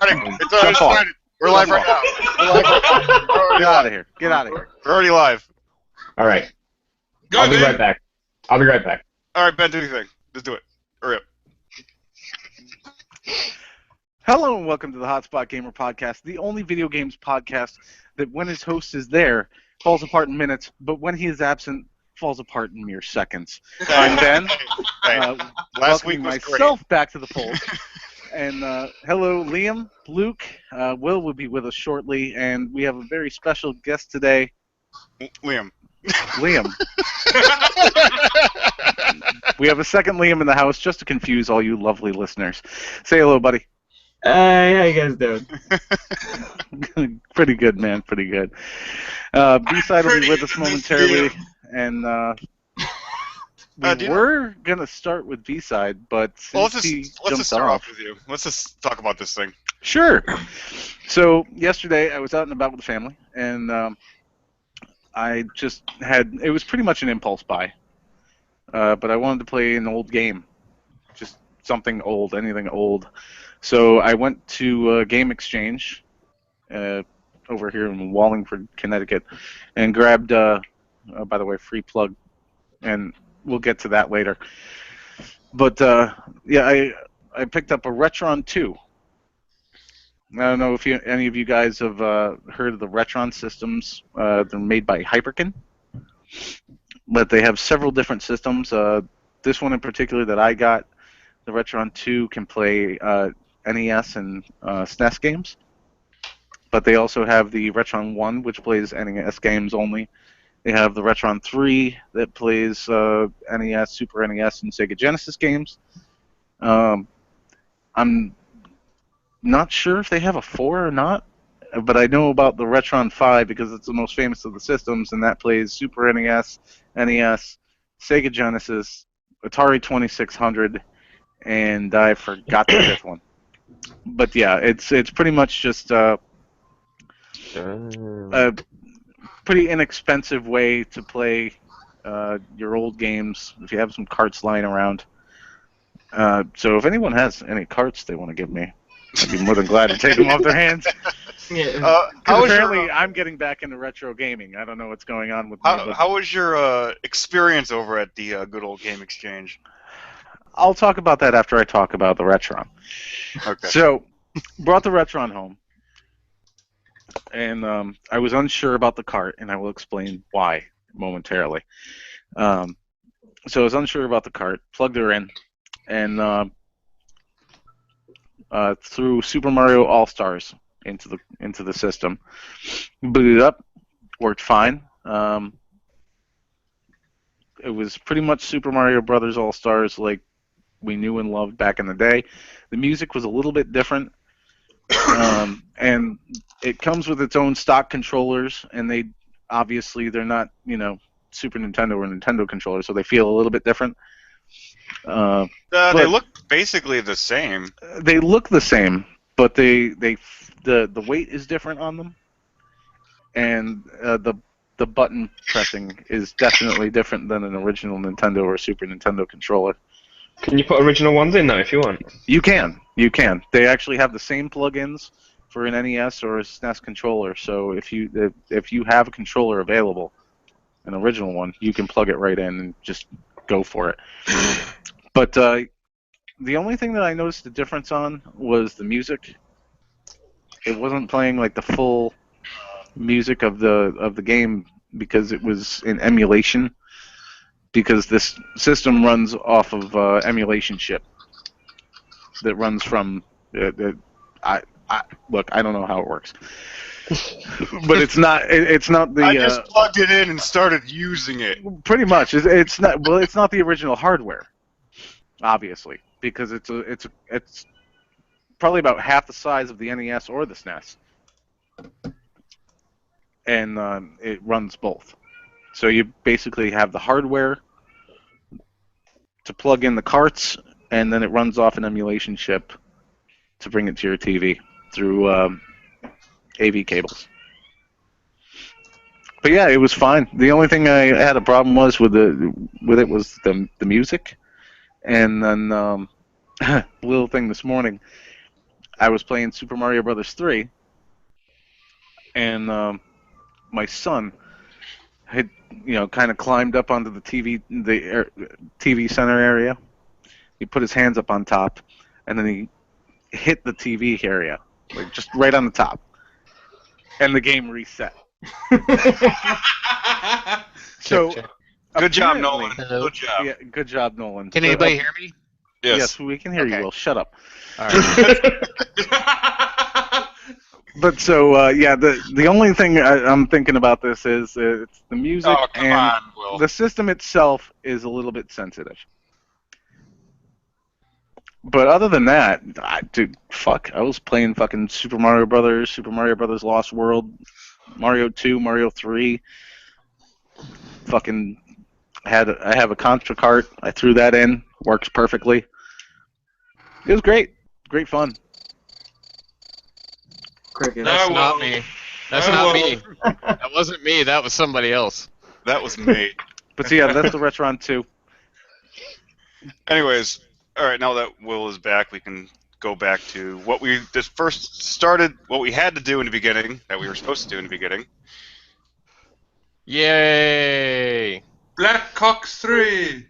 It's already started. We're live right now. Get out of here. Get out of here. We're already live. All right. Go I'll be ahead. right back. I'll be right back. All right, Ben, do your thing. Just do it. Hurry up. Hello and welcome to the Hotspot Gamer Podcast, the only video games podcast that when his host is there, falls apart in minutes, but when he is absent, falls apart in mere seconds. I'm Ben. Last week welcoming was myself back to the fold. And hello, Liam, Luke. Will be with us shortly, and we have a very special guest today. Liam. We have a second Liam in the house, just to confuse all you lovely listeners. Say hello, buddy. Hey, how you guys doing? Pretty good, man. Pretty good. B-Side will be with us momentarily, and we were gonna start with B-Side, but let's since he just jumped start off off with you. Let's just talk about this thing. Sure. So yesterday I was out and about with the family, and I just had, it was pretty much an impulse buy, but I wanted to play an old game, just something old, anything old. So I went to Game Exchange over here in Wallingford, Connecticut, and grabbed, by the way, free plug, and we'll get to that later. But yeah, I picked up a Retron 2. I don't know if any of you guys have heard of the Retron systems. They're made by Hyperkin, but they have several different systems. This one in particular that I got, the Retron 2, can play NES and SNES games, but they also have the Retron 1, which plays NES games only. They have the Retron 3 that plays NES, Super NES, and Sega Genesis games. I'm not sure if they have a 4 or not, but I know about the Retron 5 because it's the most famous of the systems, and that plays Super NES, NES, Sega Genesis, Atari 2600, and I forgot the fifth one. But yeah, it's pretty much just a pretty inexpensive way to play your old games if you have some carts lying around. So if anyone has any carts they want to give me, I'd be more than glad to take them off their hands. Yeah. Apparently I'm getting back into retro gaming. I don't know what's going on with me. How was your experience over at the good old Game Exchange? I'll talk about that after I talk about the Retron. Okay. So, brought the Retron home, and I was unsure about the cart, and I will explain why momentarily. So I was unsure about the cart, plugged her in, and threw Super Mario All-Stars into the system. Booted up, worked fine. It was pretty much Super Mario Brothers All-Stars like we knew and loved back in the day. The music was a little bit different, and it comes with its own stock controllers, and they're not, Super Nintendo or Nintendo controllers, so they feel a little bit different. They look basically the same. They look the same, but the weight is different on them, and the button pressing is definitely different than an original Nintendo or Super Nintendo controller. Can you put original ones in though if you want? You can. They actually have the same plugins for an NES or a SNES controller. So if you have a controller available, an original one, you can plug it right in and just go for it. But the only thing that I noticed the difference on was the music. It wasn't playing like the full music of the game because it was in emulation. Because this system runs off of emulation chip that runs from look, I don't know how it works, but it's not the. I just plugged it in and started using it. Pretty much, it's not. Well, it's not the original hardware, obviously, because it's probably about half the size of the NES or the SNES, and it runs both. So you basically have the hardware to plug in the carts, and then it runs off an emulation chip to bring it to your TV through AV cables. But yeah, it was fine. The only thing I had a problem was with it was the music, and then little thing this morning, I was playing Super Mario Brothers 3, and my son had, kind of climbed up onto the TV center area. He put his hands up on top, and then he hit the TV area, like just right on the top, and the game reset. So, good job, apparently- Nolan. Good job. Yeah, good job, Nolan. Can But, anybody hear me? Yes, we can hear you, Okay. Will. Shut up. All right. But so, yeah, the only thing I'm thinking about this is it's the music Oh, come and on, Will. the system itself is a little bit sensitive. But other than that, dude, fuck, I was playing fucking Super Mario Brothers, Super Mario Brothers Lost World, Mario 2, Mario 3. Fucking I have a Contra cart. I threw that in. Works perfectly. It was great. Great fun. Cricket. That's No, not well, me. That's no, not well. me. That wasn't me. That was somebody else. That was me. But so, yeah, that's the Retron 2. Anyways, all right. Now that Will is back, we can go back to what we just first started. What we had to do in the beginning, that we were supposed to do in the beginning. Yay! Black Cox 3.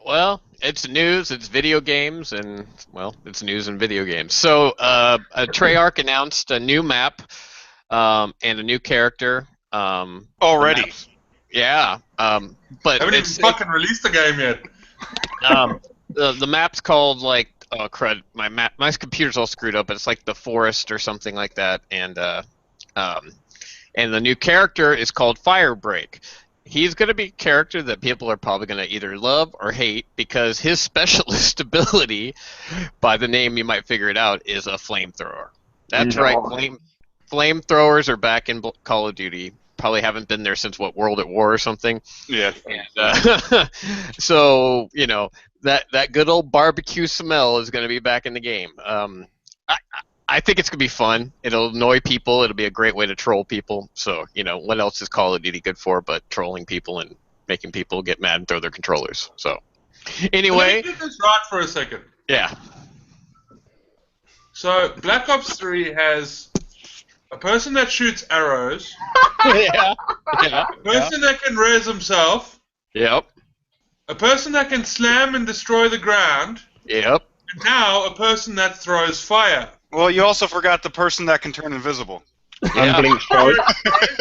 Well, it's news, it's video games, and, well, it's news and video games. So, Treyarch announced a new map and a new character. Already. The maps- Yeah, but Haven't even it's, fucking released the game yet. the map's called, like, oh, crud, my computer's all screwed up, but it's like the forest or something like that, and the new character is called Firebreak. He's going to be a character that people are probably going to either love or hate because his specialist ability, by the name you might figure it out, is a flamethrower. That's No. right, flamethrowers are back in Call of Duty. Probably haven't been there since, what, World at War or something? Yeah. And, so, that good old barbecue smell is going to be back in the game. I think it's going to be fun. It'll annoy people. It'll be a great way to troll people. So, what else is Call of Duty good for but trolling people and making people get mad and throw their controllers? So, anyway, Let me get this right for a second. yeah. So, Black Ops 3 has a person that shoots arrows, Yeah. Yeah. a person that can res himself, Yep. a person that can slam and destroy the ground, Yep. and now a person that throws fire. Well, you also forgot the person that can turn invisible. Yeah. Unblinked short.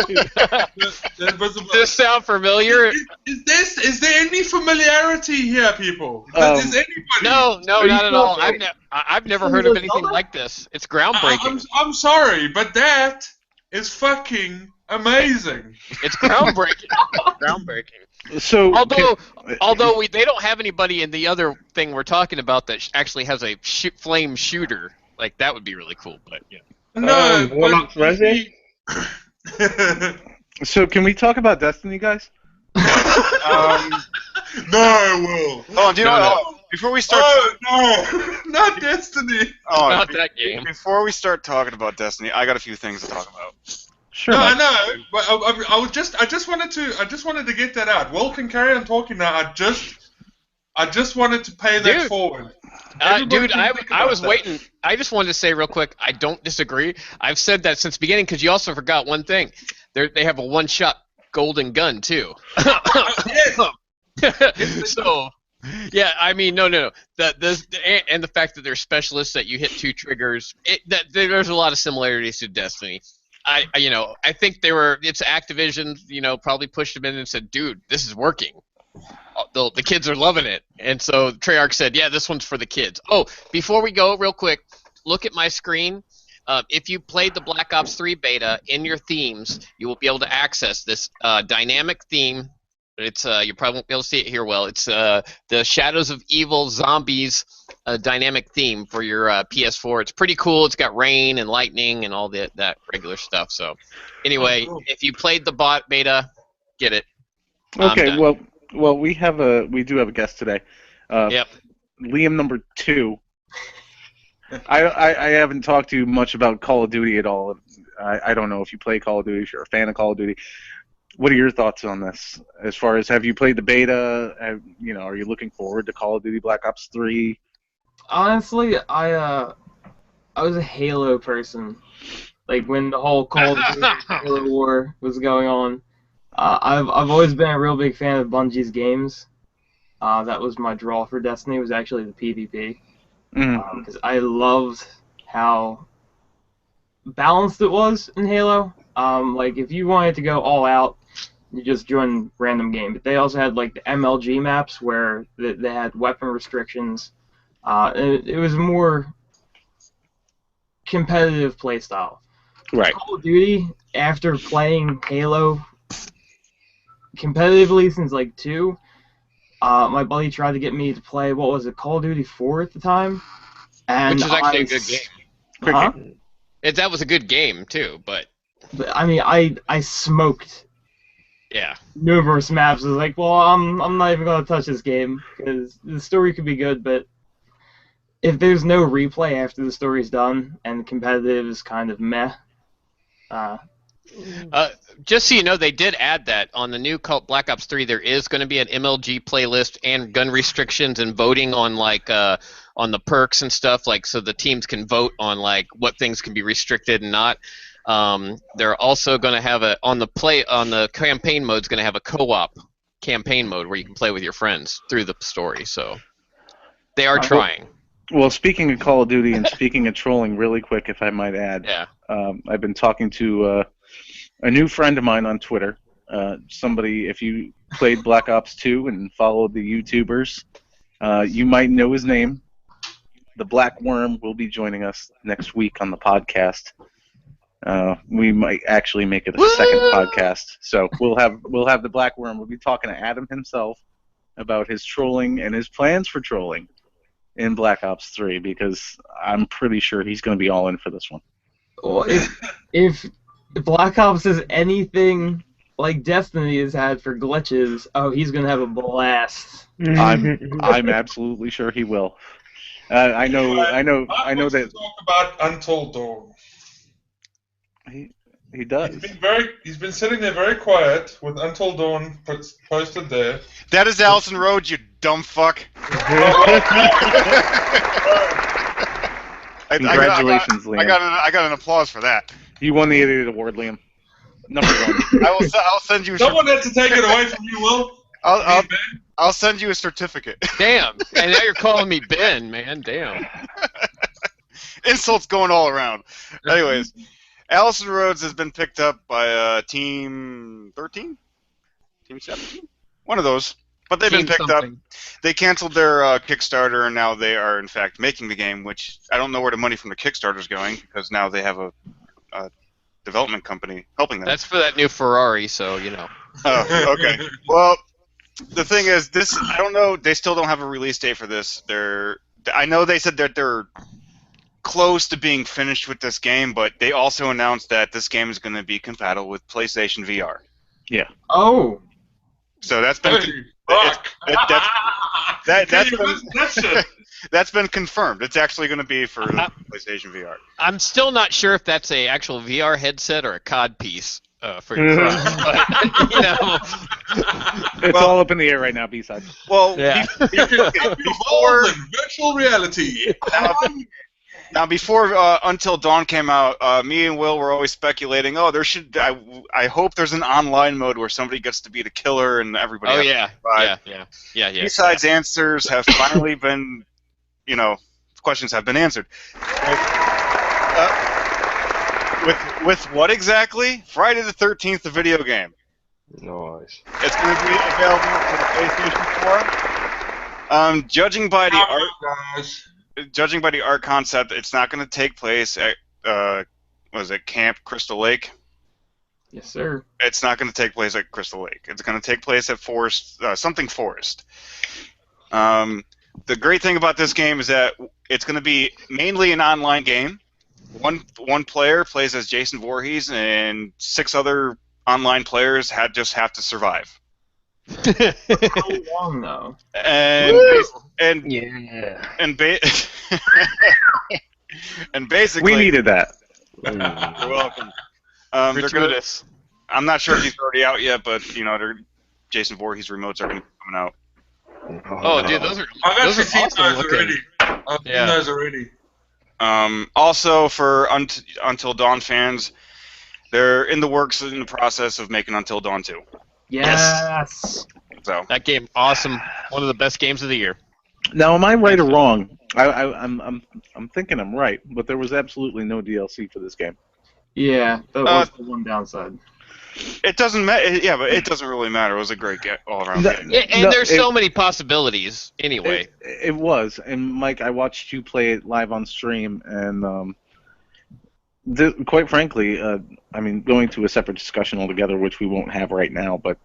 The invisible- Does this sound familiar? Is there any familiarity here, people? Is anybody? No, Are you not at all. sure? I've never heard of anything like this. It's groundbreaking. I'm sorry, but that is fucking amazing. It's groundbreaking. Groundbreaking. So, Although they don't have anybody in the other thing we're talking about that actually has a flame shooter. Like, that would be really cool. But yeah. No, Warlock's Resi? so can we talk about Destiny, guys? Um, No, Will. oh, do you know No, what? Before we start, Oh, no, not Destiny. Not that game. Before we start talking about Destiny, I got a few things to talk about. Sure. No, I Mike. know, but I just wanted to get that out. Will can carry on talking now. I just wanted to pay that Dude. forward. Everybody Dude, can think I about was that. waiting. I just wanted to say real quick, I don't disagree. I've said that since the beginning because you also forgot one thing. They have a one-shot golden gun, too. So, yeah, I mean, no. And the fact that they're specialists, that you hit two triggers, there's a lot of similarities to Destiny. I think it's Activision, probably pushed them in and said, dude, this is working. The kids are loving it. And so Treyarch said, yeah, this one's for the kids. Oh, before we go, real quick, look at my screen. If you played the Black Ops 3 beta, in your themes, you will be able to access this dynamic theme. It's you probably won't be able to see it here well. It's the Shadows of Evil Zombies dynamic theme for your PS4. It's pretty cool. It's got rain and lightning and all that regular stuff. So anyway, Oh, cool. if you played the bot beta, get it. Okay. I'm done. Well, we do have a guest today. Yep. Liam number 2. I haven't talked to you much about Call of Duty at all. I don't know if you play Call of Duty, if you're a fan of Call of Duty. What are your thoughts on this? As far as, have you played the beta? Are you looking forward to Call of Duty Black Ops 3? Honestly, I a Halo person. Like when the whole Call of Duty Halo War was going on. I've always been a real big fan of Bungie's games. That was my draw for Destiny, was actually the PvP. Because I loved how balanced it was in Halo. Like if you wanted to go all out, you just join random game. But they also had like the MLG maps where they had weapon restrictions. It was a more competitive playstyle. Right. Call of Duty, after playing Halo competitively since like 2, my buddy tried to get me to play, what was it, Call of Duty 4 at the time? And Which is actually a good game. Huh? That was a good game too, but I mean, I smoked yeah. numerous maps. I was like, well, I'm not even gonna touch this game because the story could be good, but if there's no replay after the story's done and competitive is kind of meh. Just so you know, they did add that on the new Black Ops 3. There is going to be an MLG playlist and gun restrictions and voting on like on the perks and stuff, like so the teams can vote on like what things can be restricted and not. They're also going to have on the campaign mode is going to have a co-op campaign mode where you can play with your friends through the story. So they are trying. Well, speaking of Call of Duty and speaking of trolling, really quick, if I might add, Yeah. I've been talking to a new friend of mine on Twitter. Somebody, if you played Black Ops 2 and followed the YouTubers, you might know his name. The Black Worm will be joining us next week on the podcast. We might actually make it a second podcast. So we'll have the Black Worm. We'll be talking to Adam himself about his trolling and his plans for trolling in Black Ops 3, because I'm pretty sure he's going to be all in for this one. Well, if Black Ops is anything like Destiny has had for glitches, oh, he's gonna have a blast. I'm absolutely sure he will. I know that Talk about Untold Dawn. he does. He's been sitting there very quiet with Untold Dawn posted there. That is Allison Rhodes, you dumb fuck. Congratulations, Liam. I got an applause for that. You won the Idiot Award, Liam. Number 1. I'll send you. Someone had to take it away from you, Will. I'll send you a certificate. Damn. And now you're calling me Ben, man. Damn. Insults going all around. Anyways, Allison Rhodes has been picked up by Team 13? Team 17? One of those. But they've been picked up. They canceled their Kickstarter, and now they are, in fact, making the game, which I don't know where the money from the Kickstarter is going, because now they have a development company helping them. That's for that new Ferrari, so, you know. Oh, okay. Well, the thing is, I don't know, they still don't have a release date for this. I know they said that they're close to being finished with this game, but they also announced that this game is going to be compatible with PlayStation VR. Yeah. Oh. So that's been that's been confirmed. It's actually going to be for PlayStation VR. I'm still not sure if that's a actual VR headset or a COD piece for your crime, but you know, it's all up in the air right now. B-side. Well, yeah. Before virtual reality. Now, before Until Dawn came out, me and Will were always speculating, I hope there's an online mode where somebody gets to be the killer and everybody has to survive. Yeah. Besides, answers have finally been, questions have been answered. With what exactly? Friday the 13th, the video game. Nice. It's going to be available for the PlayStation 4. Judging by the art concept, it's not going to take place at Camp Crystal Lake? Yes, sir. It's not going to take place at Crystal Lake. It's going to take place at something Forest. The great thing about this game is that it's going to be mainly an online game. One player plays as Jason Voorhees, and 6 other online players just have to survive. How long though? And basically, we needed that. You're welcome. I'm not sure if he's already out yet, but Jason Voorhees remotes are going to be coming out. Oh, dude, those are I've actually seen awesome those looking. already. I've seen those already. Also, for Until Dawn fans, they're in the works, in the process of making Until Dawn 2. Yes. So That game, awesome. One of the best games of the year. Now, am I right or wrong? I'm thinking I'm right, but there was absolutely no DLC for this game. Yeah, that was the one downside. it doesn't matter. Yeah, but it doesn't really matter. It was a great all-around game. And there's so many possibilities anyway. It was, and Mike, I watched you play it live on stream, and quite frankly, I mean, going to a separate discussion altogether, which we won't have right now, but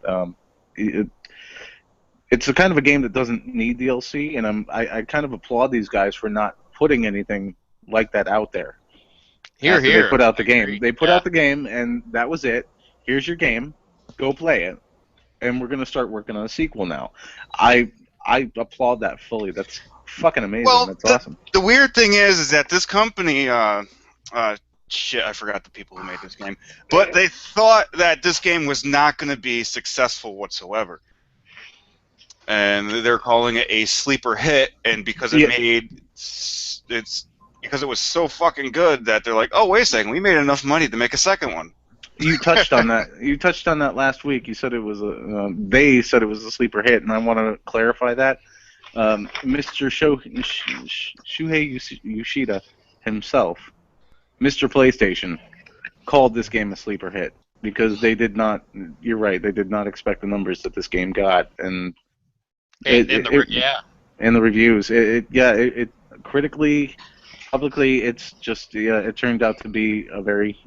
it's a kind of a game that doesn't need DLC, and I kind of applaud these guys for not putting anything like that out there. Here. They put out the game. They put out the game, and that was it. Here's your game. Go play it. And we're going to start working on a sequel now. I applaud that fully. That's fucking amazing. Well, that's awesome. The weird thing is that this company, shit, I forgot the people who made this game, but they thought that this game was not going to be successful whatsoever. And they're calling it a sleeper hit, and because because it was so fucking good that they're like, oh, wait a second, we made enough money to make a second one. You touched on that. You touched on that last week. You said it was they said it was a sleeper hit, and I want to clarify that. Mr. Shuhei Yoshida himself, Mr. PlayStation, called this game a sleeper hit because they did not. You're right. They did not expect the numbers that this game got, and the reviews. It critically, publicly, it's just it turned out to be a very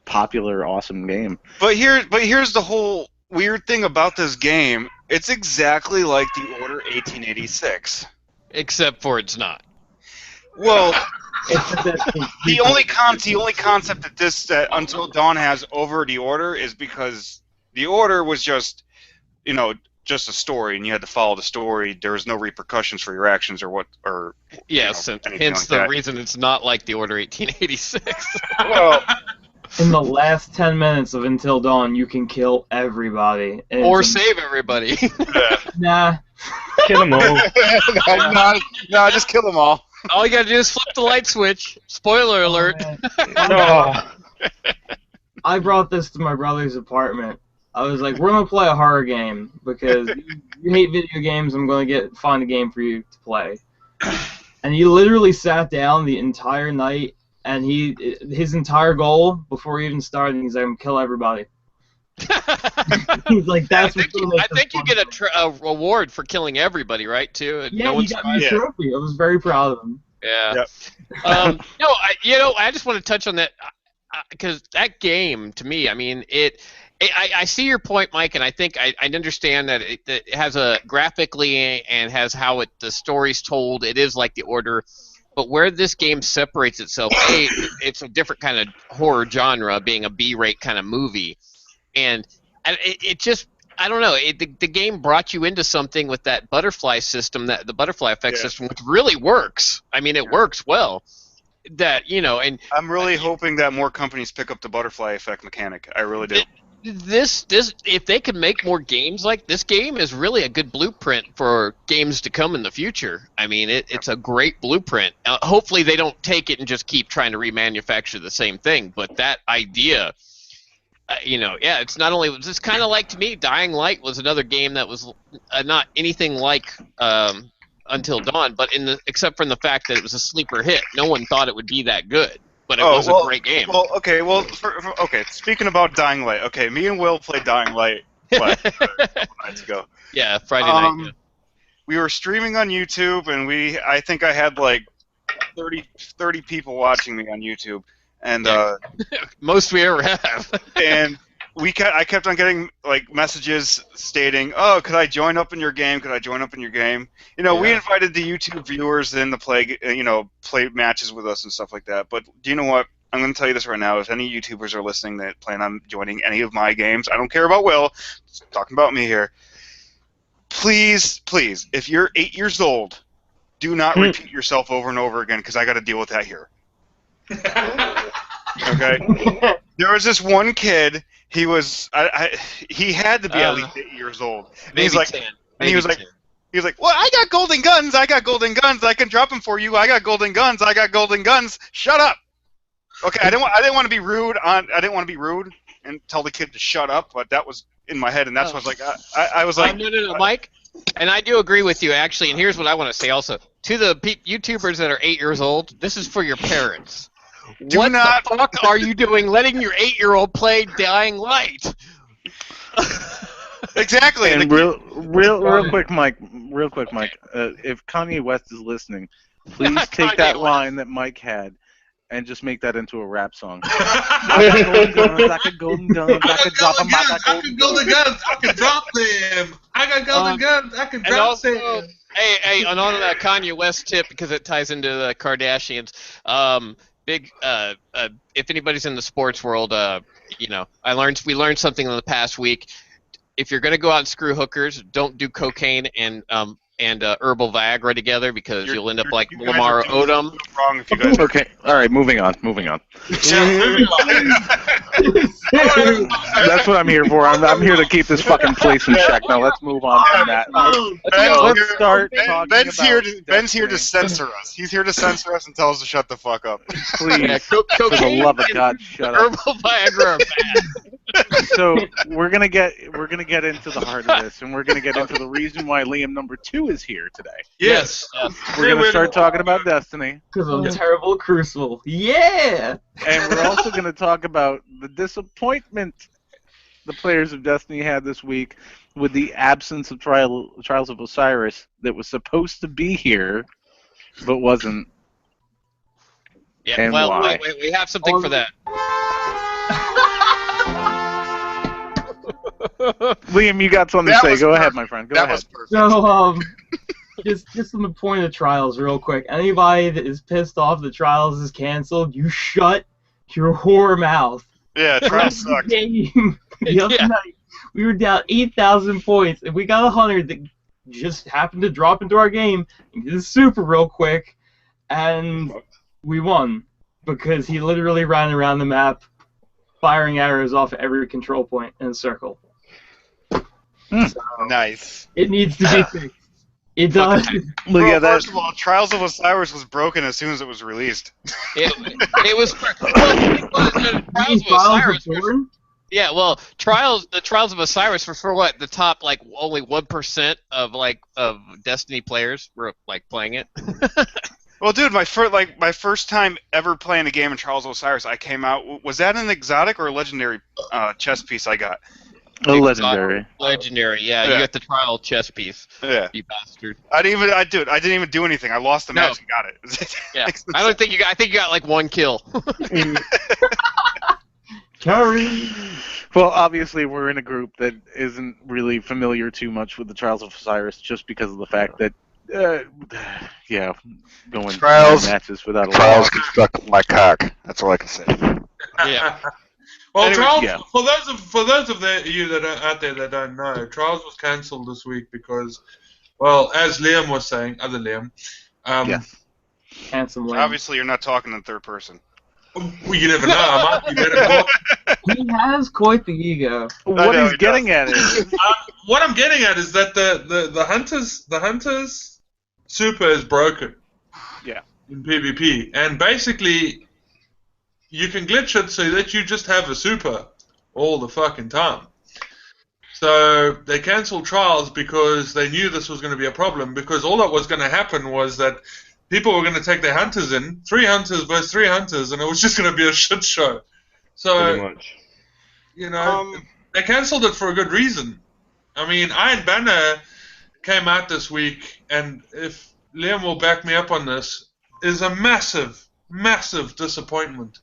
popular, awesome game. But here's the whole weird thing about this game. It's exactly like The Order 1886. Except for it's not. Well, the only concept that Until Dawn has over The Order is because The Order was just a story, and you had to follow the story. There was no repercussions for your actions yes, and hence the reason it's not like The Order 1886. Well, in the last 10 minutes of Until Dawn, you can kill everybody. Or save everybody. Nah. Kill them all. no, just kill them all. All you gotta do is flip the light switch. Spoiler alert. I brought this to my brother's apartment. I was like, we're going to play a horror game because you hate video games. I'm going to find a game for you to play. And he literally sat down the entire night, and his entire goal before he even started, he's like, I'm going to kill everybody. He's like, that's what's going to make I think you get a reward for killing everybody, right, too? Yeah, he got me a trophy. I was very proud of him. Yeah. Yep. I just want to touch on that because that game, to me, I mean, I see your point, Mike, and I think I understand that it has a graphically and has how the story's told. It is like The Order, but where this game separates itself, it's a different kind of horror genre, being a B-rate kind of movie, and it just, I don't know, the game brought you into something with that butterfly system, the butterfly effect system, which really works. I mean, it works well. And I'm really hoping that more companies pick up the butterfly effect mechanic. I really do. This if they could make more games like this game is really a good blueprint for games to come in the future. I mean, it's a great blueprint. Hopefully they don't take it and just keep trying to remanufacture the same thing, but that idea, it's not only, it's kind of like, to me, Dying Light was another game that was not anything like Until Dawn, but except for the fact that it was a sleeper hit. No one thought it would be that good. But it was a great game. Well, okay. Speaking about Dying Light, okay, me and Will played Dying Light a couple nights ago. Yeah, Friday night. Yeah. We were streaming on YouTube, and I think I had like 30 people watching me on YouTube, and most we ever have. And I kept on getting like messages stating, "Oh, could I join up in your game? Could I join up in your game?" We invited the YouTube viewers in to play, play matches with us and stuff like that. But do you know what? I'm going to tell you this right now. If any YouTubers are listening that plan on joining any of my games, I don't care about Will. I'm talking about me here. Please, if you're 8 years old, do not repeat yourself over and over again, because I got to deal with that here. Okay. There was this one kid. He was he had to be at least 8 years old. And he's like, 10. and he was like, He's like, well, I got golden guns. I got golden guns. I can drop them for you. I got golden guns. I got golden guns. Shut up. Okay, I didn't want to be rude. I didn't want to be rude and tell the kid to shut up, but that was in my head, and that's what I was like. I was like, no, Mike. And I do agree with you, actually. And here's what I want to say also. To the YouTubers that are 8 years old, this is for your parents. What the fuck are you doing letting your 8-year-old play Dying Light? Exactly. And real quick, Mike. If Kanye West is listening, please take that line that Mike had and just make that into a rap song. I got golden guns. I could drop them. I got golden guns. I could drop them. I got golden guns. I could drop them. Hey, and on that Kanye West tip, because it ties into the Kardashians. If anybody's in the sports world, we learned something in the past week. If you're gonna go out and screw hookers, don't do cocaine and herbal Viagra together, because you'll end up like Lamar Odom. Wrong if you guys. Okay, all right, moving on. That's what I'm here for. I'm here to keep this fucking place in check. Now let's move on from that. Let's start talking Ben's about Ben's here to censor us. He's here to censor us and tell us to shut the fuck up. Please, Yeah, for the cocaine love of and God, shut up. herbal Viagra are bad. So we're gonna get into the heart of this, and we're gonna get into the reason why Liam number 2 is here today. Yes. We're gonna start talking about Destiny, Because of terrible Crucible. Yeah! and we're also gonna talk about the disappointment the players of Destiny had this week with the absence of Trials of Osiris that was supposed to be here, but wasn't. Yeah, And well, why? wait, we have something for that. Liam, you got something to That say. was Go ahead, perfect. my friend. Go That ahead. was perfect. So, just on the point of Trials real quick. Anybody that is pissed off that Trials is canceled, you shut your whore mouth. Yeah, Trials sucked. Game the other Yeah. night, we were down 8,000 points, and we got 100 that just happened to drop into our game and get a super real quick, and we won because he literally ran around the map firing arrows off every control point in a circle. So, Nice. it needs to be fixed. It does. Look Well, at that. first of all, Trials of Osiris was broken as soon as it was released. It was. Well, the thing was that Trials of Osiris were- Yeah, well, the Trials of Osiris were for what? The top only 1% of Destiny players were playing it. Well, dude, my first time ever playing a game in Trials of Osiris, I came out. Was that an exotic or a legendary chess piece I got? A legendary. Legendary, yeah. Yeah. You got the trial chess piece. Yeah. You bastard. I didn't even do anything. I lost the match and got it. Yeah. I think you got one kill. Curry. Well, obviously, we're in a group that isn't really familiar too much with the Trials of Osiris, just because of the fact that, going Trials- matches without a Trials loss. can suck my cock. That's all I can say. Yeah. Well, Anyway, Trials, yeah. for those of you that are out there that don't know, Trials was cancelled this week because, well, as Liam was saying, other Liam, Yes. Handsome lady. Obviously, you're not talking in third person. well, you never know. I might be better talk. He has quite the ego. What know, he's he getting at is, What I'm getting at is that the hunters super is broken. Yeah. In PvP, and basically, you can glitch it so that you just have a super all the fucking time. So they cancelled Trials because they knew this was going to be a problem, because all that was going to happen was that people were going to take their hunters in, 3 hunters versus 3 hunters, and it was just going to be a shit show. So, much. you know, they cancelled it for a good reason. I mean, Iron Banner came out this week, and if Liam will back me up on this, is a massive, massive disappointment.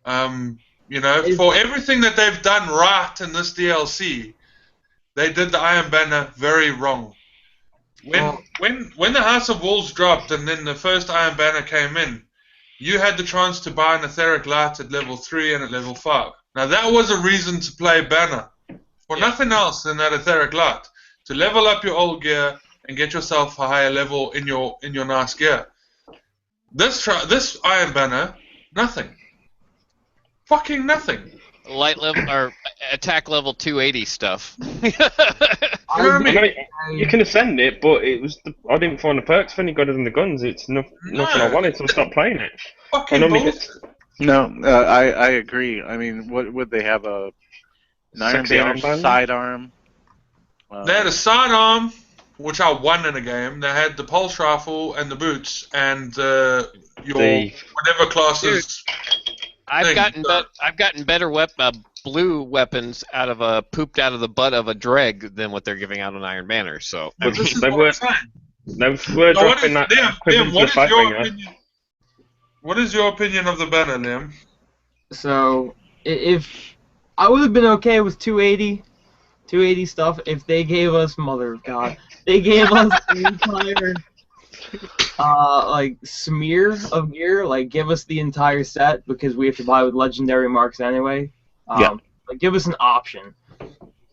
You know, for everything that they've done right in this DLC, they did the Iron Banner very wrong. When the House of Wolves dropped and then the first Iron Banner came in, you had the chance to buy an Etheric Light at level 3 and at level 5. Now that was a reason to play Banner. For nothing else than that Etheric Light. To level up your old gear and get yourself a higher level in your nice gear. This Iron Banner, nothing. Fucking nothing. light level or attack level 280 stuff. I mean, You can ascend it, but I didn't find the perks any good than the guns. It's nothing I wanted, so I stopped playing it. fucking I normally bullshit. No, I agree. I mean, what would they have an Iron Sexy Banner armband? sidearm? They had a sidearm, which I won in a game. They had the pulse rifle and the boots and your whatever classes. I've gotten better blue weapons pooped out of the butt of a dreg than what they're giving out on Iron Banner. So And this is they what were- I'm saying. They were So what dropping is, that Liam, equivalent what to the is your Fightringer. opinion? What is your opinion of the banner, Liam? So if I would have been okay with 280 stuff if they gave us mother of God, they gave us the entire like smear of gear, like give us the entire set because we have to buy with legendary marks anyway. Yeah. Like give us an option.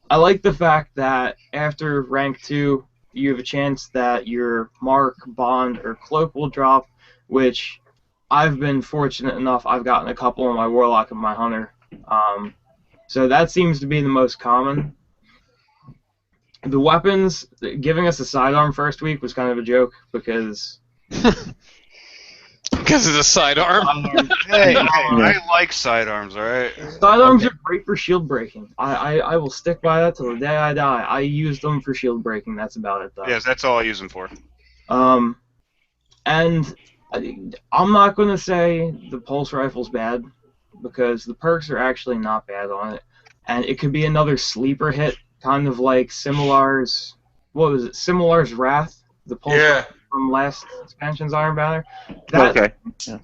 I like the fact that after rank 2, you have a chance that your mark, bond, or cloak will drop, which I've been fortunate enough. I've gotten a couple on my warlock and my hunter. So that seems to be the most common. The weapons, giving us a sidearm first week was kind of a joke because because of the sidearm. Hey, I like sidearms, alright? sidearms are great for shield breaking. I will stick by that till the day I die. I use them for shield breaking. That's about it, though. Yes, that's all I use them for. And I'm not going to say the pulse rifle's bad because the perks are actually not bad on it. And it could be another sleeper hit, kind of like Similar's, what was it, Similar's Wrath, the pulse rifle from last expansion's Iron Banner. That, Okay. Yeah.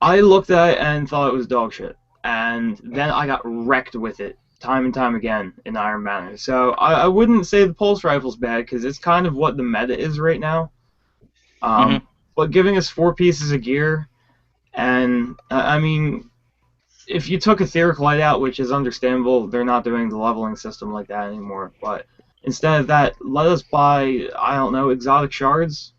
I looked at it and thought it was dog shit. And then I got wrecked with it time and time again in Iron Banner. So I wouldn't say the pulse rifle's bad because it's kind of what the meta is right now. But giving us 4 pieces of gear, and I mean, if you took Etheric Light out, which is understandable, they're not doing the leveling system like that anymore. But instead of that, let us buy, I don't know, exotic shards,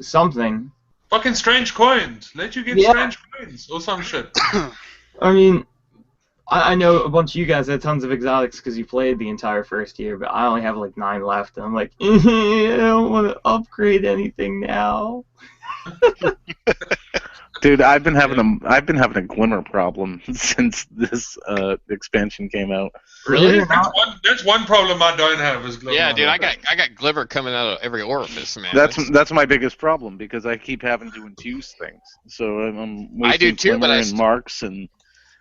something. Fucking strange coins. Let you get strange coins or some shit. I mean, I know a bunch of you guys had tons of exotics because you played the entire first year, but I only have like 9 left, and I'm like, I don't want to upgrade anything now. Dude, I've been having a glimmer problem since this expansion came out. Really? That's one problem I don't have is glimmer. Yeah, dude, I got glimmer coming out of every orifice, man. That's my biggest problem because I keep having to infuse things. So I'm I do wasting too, but glimmer I and marks, and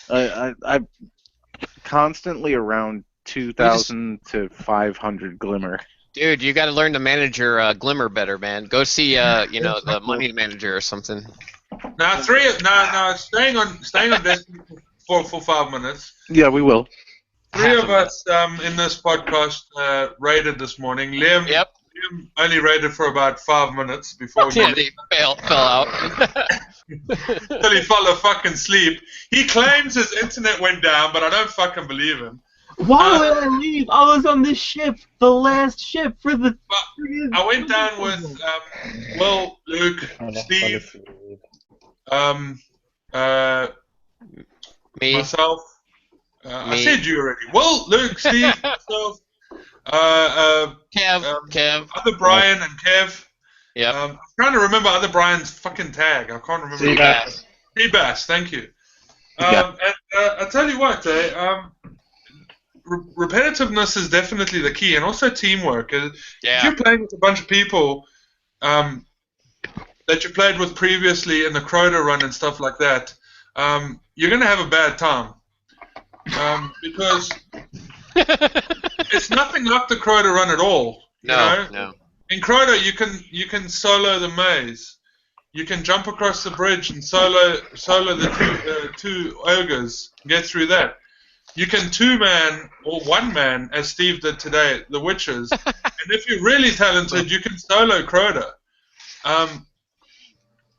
I'm constantly around 2,000 to 500 glimmer. Dude, you got to learn to manage your glimmer better, man. Go see the money manager or something. Now staying on Destiny for 5 minutes. Yeah, we will. 3 of us in this podcast raided this morning. Liam only raided for about 5 minutes before he fell out. Until he fell a fucking sleep. He claims his internet went down, but I don't fucking believe him. Why would I leave? I was on this ship, the last ship for the. I went down with Will, Luke, Steve, me, myself. I said you already. Will, Luke, Steve, myself, Kev, other Brian and Kev. Yeah. I'm trying to remember other Brian's fucking tag. I can't remember. Seabass, thank you. And I tell you what, repetitiveness is definitely the key, and also teamwork. If you're playing with a bunch of people that you played with previously in the Crota run and stuff like that, you're going to have a bad time. Because it's nothing like the Crota run at all. No. In Crota, you can solo the maze. You can jump across the bridge and solo the two ogres, get through that. You can 2-man or 1-man, as Steve did today, the witches. And if you're really talented, you can solo Crota.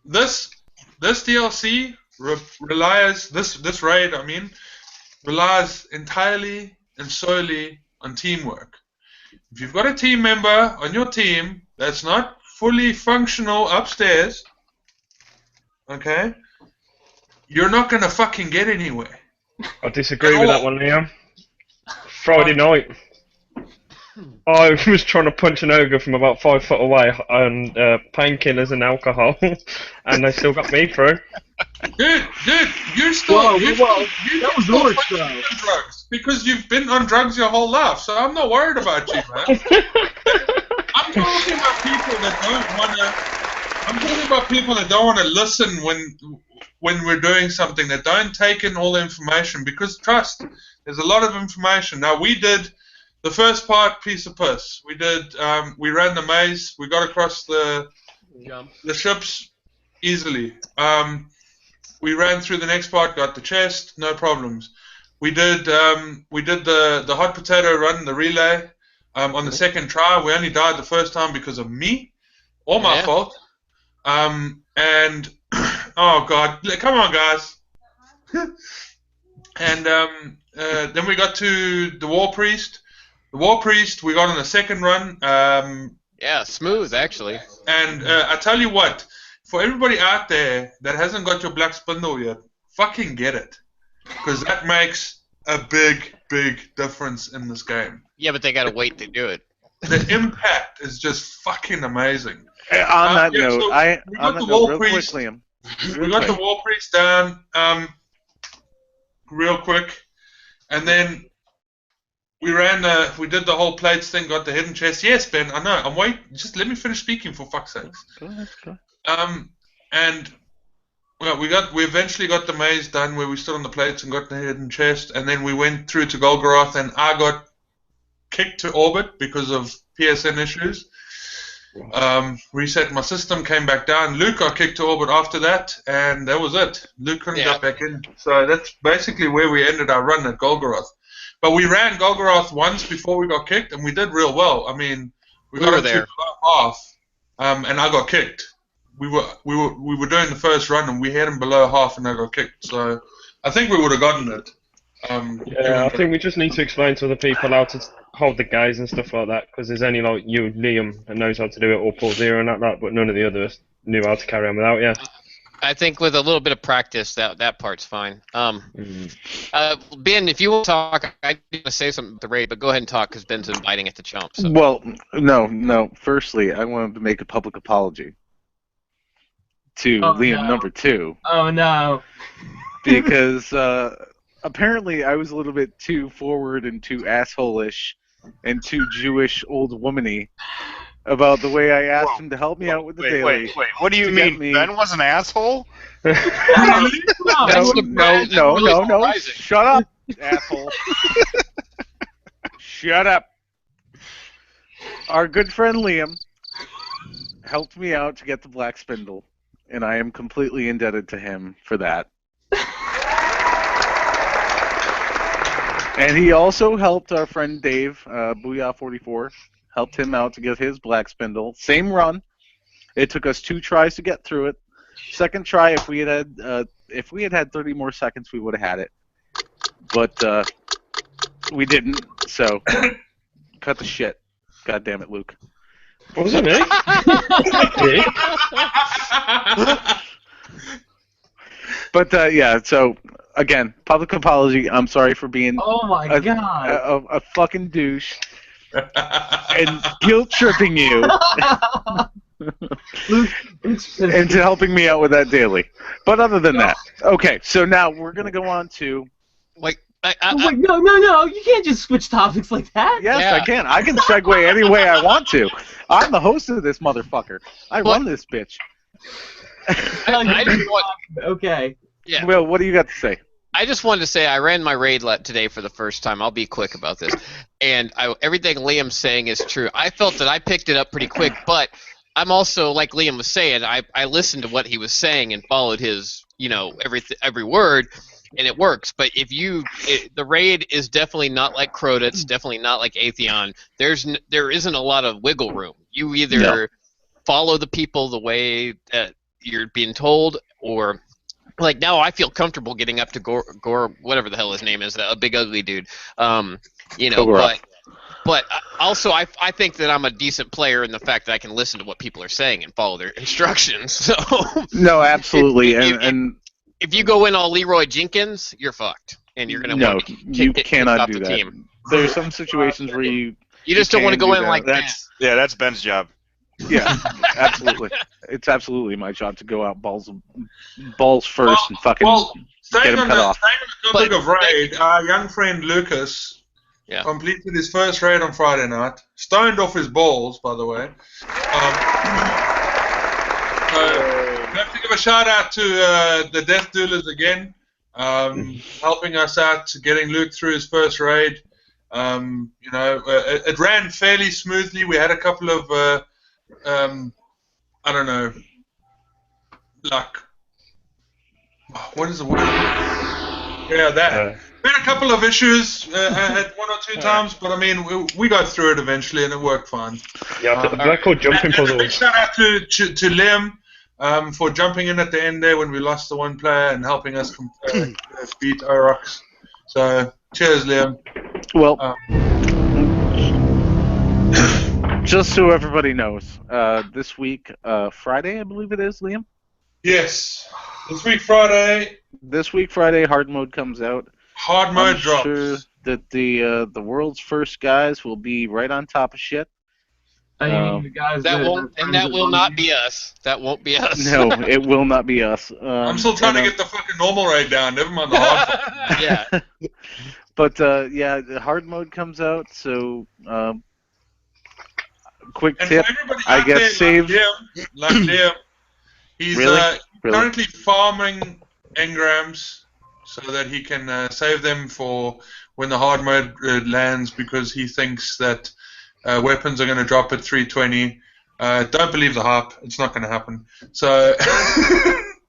This DLC relies, this raid, relies entirely and solely on teamwork. If you've got a team member on your team that's not fully functional upstairs, okay, you're not going to fucking get anywhere. I disagree with that one, Liam. Friday night, I was trying to punch an ogre from about 5 foot away on painkillers and alcohol, and they still got me through. Dude, you're still that was still Norwich, fucking bro. on drugs because you've been on drugs your whole life. So I'm not worried about you, man. I'm talking about people that don't want to. I'm talking about people that don't want to listen when we're doing something. That don't take in all the information because trust, there's a lot of information. Now we did the first part, piece of piss. We did. We ran the maze. We got across the ships easily. We ran through the next part, got the chest, no problems. We did the hot potato run, the relay, on the second try. We only died the first time because of me, all my fault. And oh god, come on guys. And then we got to the War Priest. The War Priest we got on the second run. Yeah, smooth actually. And I tell you what. For everybody out there that hasn't got your black spindle yet, fucking get it. Because that makes a big, big difference in this game. Yeah, but they gotta wait to do it. The impact is just fucking amazing. On that note, so we got the War Priest. Liam. We got the War Priest down real quick. And then we did the whole plates thing, got the hidden chest. Yes, Ben, I know. I'm waiting. Just let me finish speaking for fuck's sakes. Go ahead. And well, we eventually got the maze done where we stood on the plates and got the hidden chest, and then we went through to Golgoroth, and I got kicked to orbit because of PSN issues. Reset my system, came back down. Luke got kicked to orbit after that, and that was it. Luke couldn't get back in. So that's basically where we ended our run at Golgoroth. But we ran Golgoroth once before we got kicked, and we did real well. I mean, we got there to half, and I got kicked. We were doing the first run and we had him below half and I got kicked. So I think we would have gotten it. Yeah, I think we just need to explain to other people how to hold the guys and stuff like that, because there's only like you, Liam, that knows how to do it, or Paul Zero and that, but none of the others knew how to carry on without you. I think with a little bit of practice, that part's fine. Ben, if you want to talk, I need to say something about the raid, but go ahead and talk because Ben's been biting at the chomp. So. Well, no. Firstly, I wanted to make a public apology to Liam number 2. Oh no. Because apparently I was a little bit too forward and too asshole-ish and too Jewish old womany about the way I asked him to help me out with the daily. Wait. What do you mean? Ben was an asshole? No. Shut up, asshole. Shut up. Our good friend Liam helped me out to get the black spindle, and I am completely indebted to him for that. And he also helped our friend Dave, Booyah44, helped him out to get his black spindle. Same run. It took us 2 tries to get through it. Second try, if we had had 30 more seconds, we would have had it. But we didn't. So cut the shit. God damn it, Luke. What was it, me? But yeah. So again, public apology. I'm sorry for being a fucking douche and guilt tripping you into helping me out with that daily. But other than that, okay. So now we're gonna go on to like. Wait, no! You can't just switch topics like that. Yes, yeah. I can. I can segue any way I want to. I'm the host of this motherfucker. I run this bitch. I just want. Okay. Yeah. Well, what do you got to say? I just wanted to say I ran my raid today for the first time. I'll be quick about this. And everything Liam's saying is true. I felt that I picked it up pretty quick, but I'm also, like Liam was saying, I listened to what he was saying and followed his, every word, and it works. But the raid is definitely not like Crota. It's definitely not like Atheon. There isn't a lot of wiggle room. You either follow the people the way that you're being told, or like now I feel comfortable getting up to Gore, whatever the hell his name is, a big ugly dude. But also I think that I'm a decent player in the fact that I can listen to what people are saying and follow their instructions. So no, absolutely. If you go in all Leroy Jenkins, you're fucked. and you're going to No, want to you kick cannot off do the that. team. There's some situations where you You just don't want to can go do in that. like that. That's Ben's job. Yeah, absolutely. It's absolutely my job to go out balls first and fucking get Staying him on cut the off. topic of raid, our young friend Lucas completed his first raid on Friday night. Stoned off his balls, by the way. So we have to give a shout out to the Death Duelers again, helping us out, getting Luke through his first raid. It ran fairly smoothly. We had a couple of, I don't know, like, what is the word? Yeah, that. We had a couple of issues at one or two times, but I mean, we got through it eventually, and it worked fine. Yeah, they're called jumping And a big puzzles. shout out to Liam for jumping in at the end there when we lost the one player and helping us beat Orox. So, cheers, Liam. Well, just so everybody knows, this week, Friday, I believe it is, Liam? Yes. This week, Friday. This week, Friday, hard mode comes out. Hard mode I'm drops. sure that the world's first guys will be right on top of shit. You mean the guys That won't, are and that friends will with not Bungie? be us. That won't be us. No, it will not be us. I'm still trying to get the fucking normal raid down. Never mind the hard. Yeah. But yeah, the hard mode comes out. So, quick And tip: for everybody I out get there, saved. Like Liam, he's Really? currently farming engrams so that he can save them for when the hard mode lands, because he thinks that weapons are going to drop at 320. Don't believe the hype. It's not going to happen. So.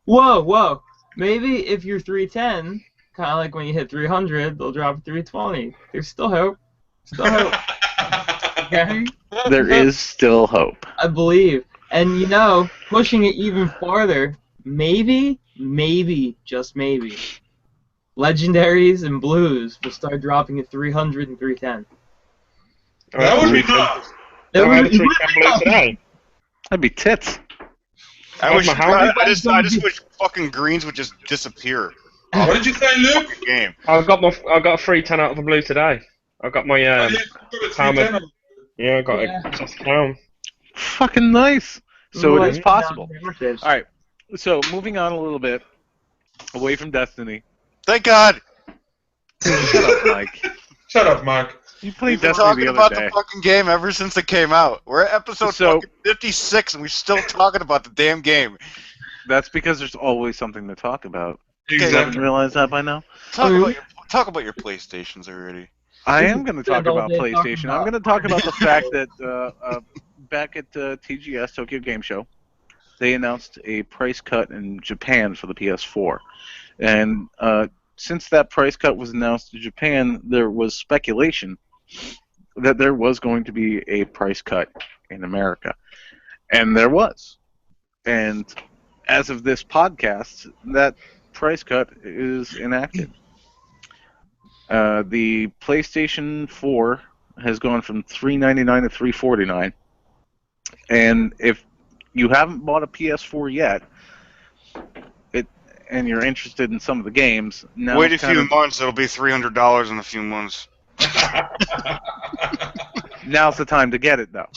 Whoa. Maybe if you're 310, kind of like when you hit 300, they'll drop at 320. There's still hope. Still hope. Okay? There is still hope. I believe. And pushing it even farther, maybe, just maybe, legendaries and blues will start dropping at 300 and 310. That would be nice. That would be Today. That'd be tits. I wish. How- I just wish fucking greens would just disappear. What did you say, Luke? Game. I got a free 10 out of the blue today. I got my Oh, yeah, you got a 310. yeah, I got Yeah. a just down. Fucking nice. So it is possible. All All right. So moving on a little bit away from Destiny. Thank God. Shut up, Mike. Shut up, Mike. You played We've been Destiny talking the about other day. the fucking game ever since it came out. We're at episode So- fucking 56, and we're still talking about the damn game. That's because there's always something to talk about. You Exactly. haven't realized that by now? Talk about your PlayStations already. I am going to talk Spend all about day talking PlayStation. I'm about- going to talk about the fact that back at TGS, Tokyo Game Show, they announced a price cut in Japan for the PS4. And since that price cut was announced in Japan, there was speculation that there was going to be a price cut in America. And there was. And as of this podcast, that price cut is enacted. The PlayStation 4 has gone from $399 to $349. And if you haven't bought a PS4 yet, and you're interested in some of the games, now Wait a it's kind few of- months, it'll be $300 in a few months. now's the time to get it, though.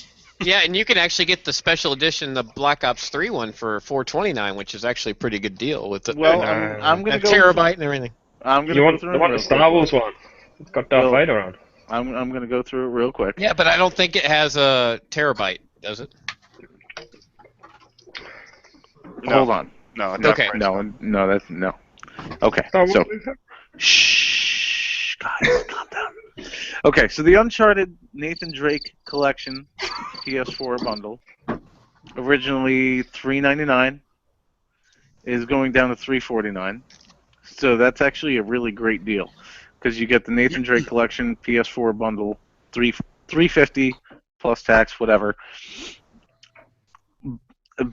Yeah, and you can actually get the special edition, the Black Ops 3 one for $429, which is actually a pretty good deal with the Well, I'm going a to go. terabyte and everything. I'm going You to want, go through you it want real the Star quick. Wars one? It's got Darth Well- Vader on. I'm going to go through it real quick. Yeah, but I don't think it has a terabyte, does it? No. Hold on. No, Okay. No, that's no. Okay, Star so Wars. shh, guys, calm down. Okay, so the Uncharted Nathan Drake Collection PS4 bundle, originally $399, is going down to $349. So that's actually a really great deal, because you get the Nathan Drake Collection PS4 bundle, $350 plus tax, whatever.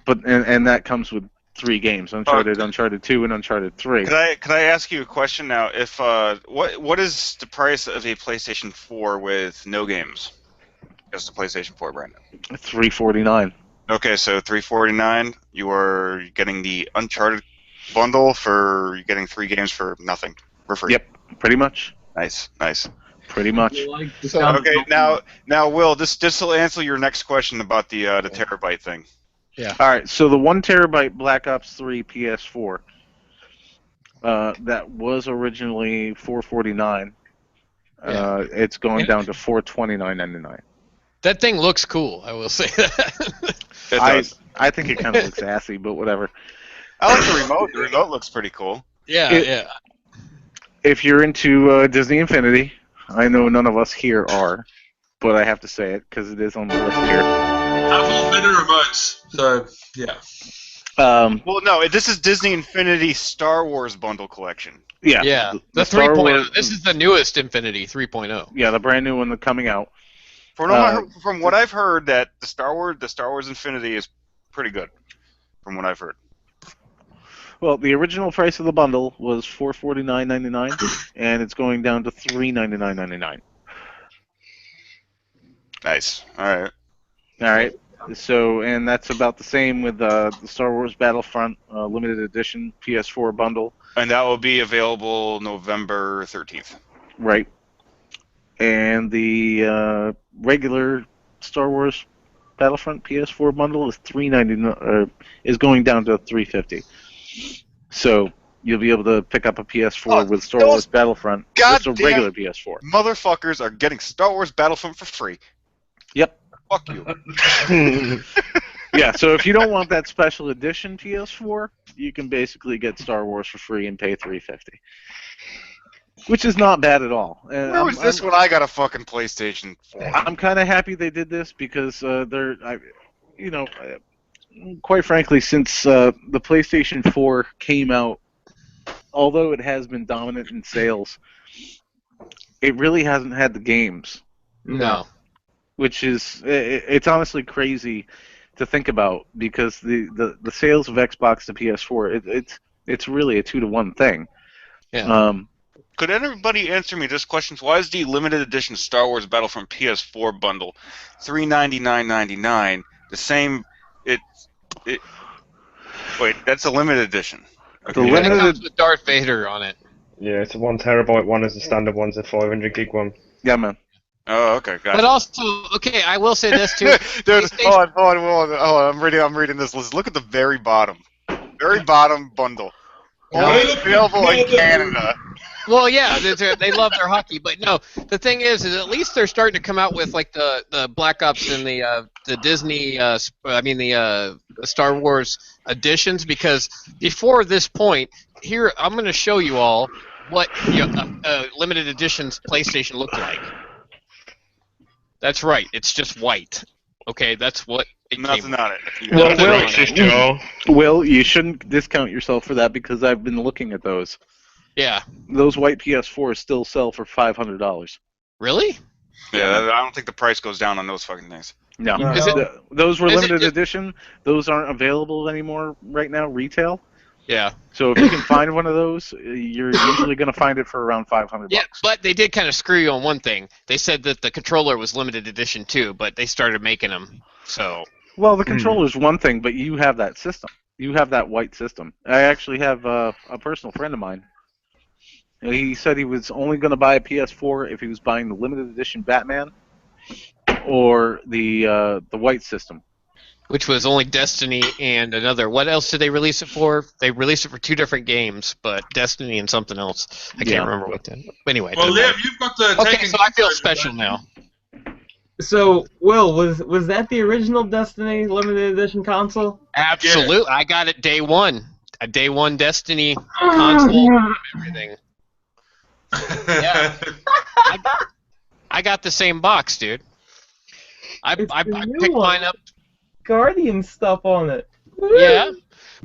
But and that comes with 3 games: Uncharted, Uncharted 2, and Uncharted 3. Could I ask you a question now? If what is the price of a PlayStation 4 with no games? Just the PlayStation 4 right now. $349. Okay, so $349. You are getting the Uncharted bundle for you're getting 3 games for nothing, for free. Yep. Pretty much. Nice. Pretty much. You like the sound of Okay, Pokemon. now, Will, this will answer your next question about the terabyte thing. All right, so the 1 terabyte Black Ops 3 PS4 that was originally $449. It's going down to $429.99. That thing looks cool. I will say that. It does. I think it kind of looks assy, but whatever. I like the remote. The remote looks pretty cool. Yeah. If you're into Disney Infinity, I know none of us here are, but I have to say it because it is on the list here. I've all better remotes, so yeah. Well, no, this is Disney Infinity Star Wars bundle collection. Yeah. Yeah. The Star 3.0. Wars- This is the newest Infinity 3.0. Yeah, the brand new one that's coming out. From what I've heard, that the Star Wars Infinity is pretty good. From what I've heard. Well, the original price of the bundle was $449.99, and it's going down to $399.99. Nice. All right. All right. So, and that's about the same with the Star Wars Battlefront limited edition PS4 bundle. And that will be available November 13th. Right. And the regular Star Wars Battlefront PS4 bundle is $399. Is going down to $350. So you'll be able to pick up a PS4 with Star Wars Battlefront. Just a regular PS4. Motherfuckers are getting Star Wars Battlefront for free. Yep. Fuck you. Yeah. So if you don't want that special edition PS4, you can basically get Star Wars for free and pay $350. Which is not bad at all. And Where was this when I got a fucking PlayStation 4? I'm kind of happy they did this because quite frankly, since the PlayStation 4 came out, although it has been dominant in sales, it really hasn't had the games. No. Which is, it's honestly crazy to think about because the sales of Xbox to PS4, it's really a 2-to-1 thing. Yeah. Could anybody answer me this question? Why is the limited edition Star Wars Battlefront PS4 bundle $399.99 the same? Wait, that's a limited edition. The It limited comes with Darth Vader on it. Yeah, it's a 1 terabyte one, as the standard one's a 500 gig one. Yeah, man. Oh, okay, gotcha. But also, okay, I will say this too. Dude, hold on, I'm reading this list. Look at the very bottom bundle. Only available in Canada. Well, yeah, they love their hockey, but no. The thing is at least they're starting to come out with like the Black Ops and the Disney, the Star Wars editions. Because before this point, here I'm going to show you all what limited editions PlayStation looked like. That's right. It's just white. Okay, that's what it Nothing came on it. Will, you shouldn't discount yourself for that because I've been looking at those. Yeah. Those white PS4s still sell for $500. Really? Yeah, I don't think the price goes down on those fucking things. No. Those were limited edition. Those aren't available anymore right now, retail. Yeah. So if you can find one of those, you're usually going to find it for around $500. Yeah, but they did kind of screw you on one thing. They said that the controller was limited edition too, but they started making them. So. Well, the controller's one thing, but you have that system. You have that white system. I actually have a personal friend of mine. He said he was only going to buy a PS4 if he was buying the limited edition Batman or the white system. Which was only Destiny and another. What else did they release it for? They released it for 2 different games, but Destiny and something else. I can't remember what that. But anyway. Well, Liam, you've got the. Okay, so I feel special now. So, Will, was that the original Destiny limited edition console? Absolutely. Yeah. I got it day one. A day one Destiny console and everything. Yeah. I got the same box, dude. I picked mine up. Guardian stuff on it. Yeah.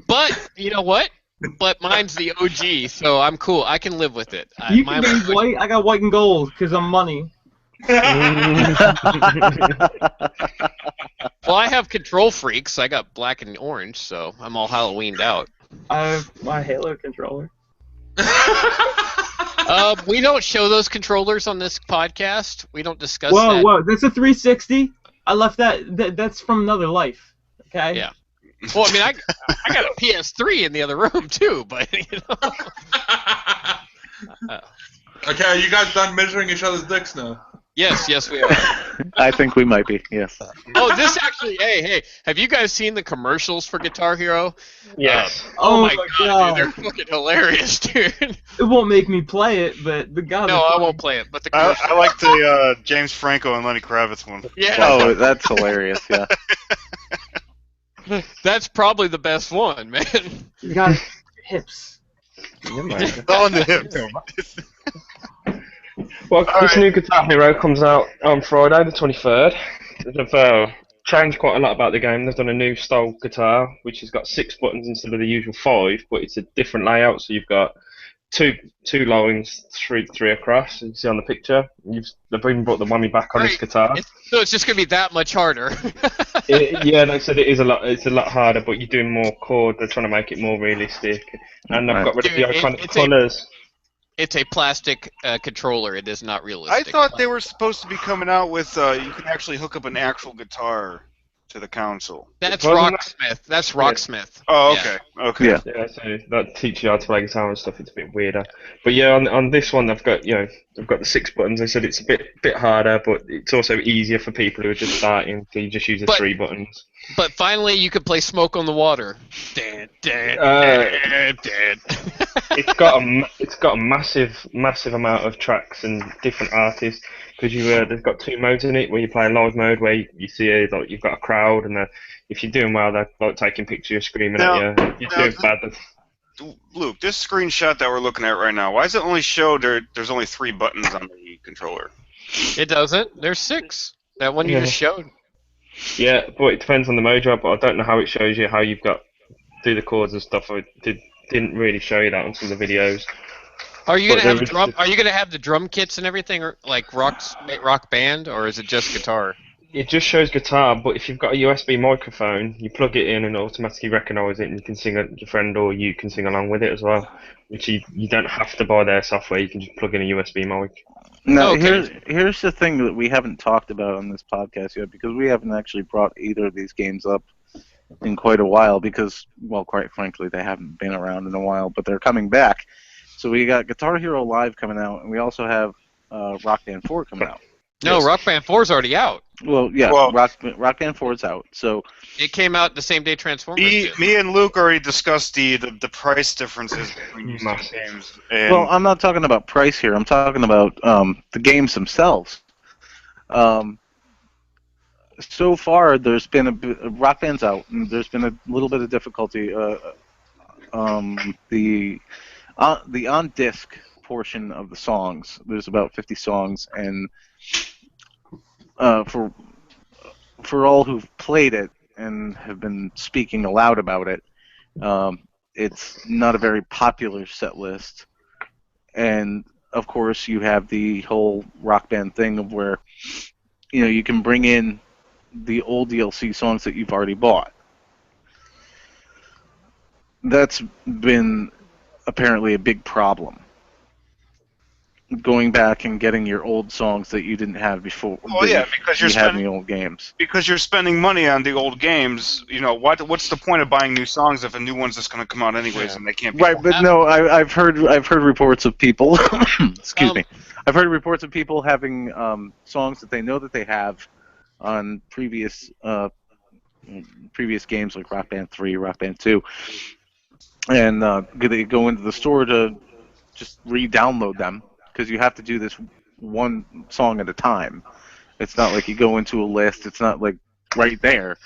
But, you know what? But mine's the OG, so I'm cool. I can live with it. You can be white. I got white and gold because I'm money. Well, I have control freaks. I got black and orange, so I'm all Halloweened out. I have my Halo controller. We don't show those controllers on this podcast. We don't discuss that. Whoa, that's a 360. I left that. That's from another life. Okay. Yeah. Well, I mean, I got a PS3 in the other room too, but you know. Okay, are you guys done measuring each other's dicks now? Yes, we are. I think we might be. Yes. Oh, this actually. Hey, have you guys seen the commercials for Guitar Hero? Yes. Oh my my god, dude, they're fucking hilarious, dude. It won't make me play it, but the god. No, I won't play it. But the I commercial. like the James Franco and Lenny Kravitz one. Yeah. Oh, that's hilarious. Yeah. That's probably the best one, man. You got hips. It's all in the hips. Well, this new Guitar Hero comes out on Friday, the 23rd. They've changed quite a lot about the game. They've done a new style guitar, which has got 6 buttons instead of the usual 5, but it's a different layout. So you've got two lines, three across. You can see on the picture. They've even brought the whammy back on this guitar. So it's just gonna be that much harder. Yeah, they said it is a lot. It's a lot harder, but you're doing more chord. They're trying to make it more realistic, and they've got rid of the iconic colours. It's a plastic controller. It is not realistic. I thought they were supposed to be coming out with you can actually hook up an actual guitar to the console. That's Wasn't Rocksmith. That's Rocksmith. Oh, Yeah. okay. Yeah. Yeah, so that teaches you how to play guitar and stuff. It's a bit weirder, but yeah, on this one they've got the 6 buttons. They said it's a bit harder, but it's also easier for people who are just starting. So you just use the 3 buttons. But finally, you could play Smoke on the Water. It's got a massive amount of tracks and different artists because they've got 2 modes in it where you play a live mode where you see like you've got a crowd and if you're doing well they're like taking pictures, screaming at you. If you're doing bad, Luke, this screenshot that we're looking at right now, why does it only show there's only 3 buttons on the controller? It doesn't. There's 6. That one you just showed. Yeah, but it depends on the mode you're at, but I don't know how it shows you how you've got do the chords and stuff. I didn't really show you that on some of the videos. Are you gonna have drum? Are you gonna have the drum kits and everything, or like rock band, or is it just guitar? It just shows guitar, but if you've got a USB microphone, you plug it in and it automatically recognises it, and you can sing it, your friend or you can sing along with it as well. Which you don't have to buy their software. You can just plug in a USB mic. Now, Okay. here's the thing that we haven't talked about on this podcast yet, because we haven't actually brought either of these games up in quite a while, because, well, quite frankly, they haven't been around in a while, but they're coming back. So we got Guitar Hero Live coming out, and we also have Rock Band 4 coming out. No, Rock Band 4 is already out. Well, yeah, Well- Rock Band 4 is out. So It came out the same day Transformers did. Me and Luke already discussed the price differences between these 2 Massive. games. And well, I'm not talking about price here. I'm talking about the games themselves. So far, there's been Rock Band's out, and there's been a little bit of difficulty. The on disc portion of the songs, there's about 50 songs, and for all who've played it and have been speaking aloud about it, it's not a very popular set list. And of course, you have the whole Rock Band thing of where you can bring in the old DLC songs that you've already bought. That's been apparently a big problem. Going back and getting your old songs that you didn't have before. Well, yeah, because you had in the old games. Because you're spending money on the old games, what's the point of buying new songs if a new one's just going to come out anyways and they can't be... Right, but no, I've heard reports of people. Excuse me. I've heard reports of people having songs that they know that they have on previous games like Rock Band 3, Rock Band 2, and they go into the store to just re-download them, because you have to do this one song at a time. It's not like you go into a list. It's not like right there.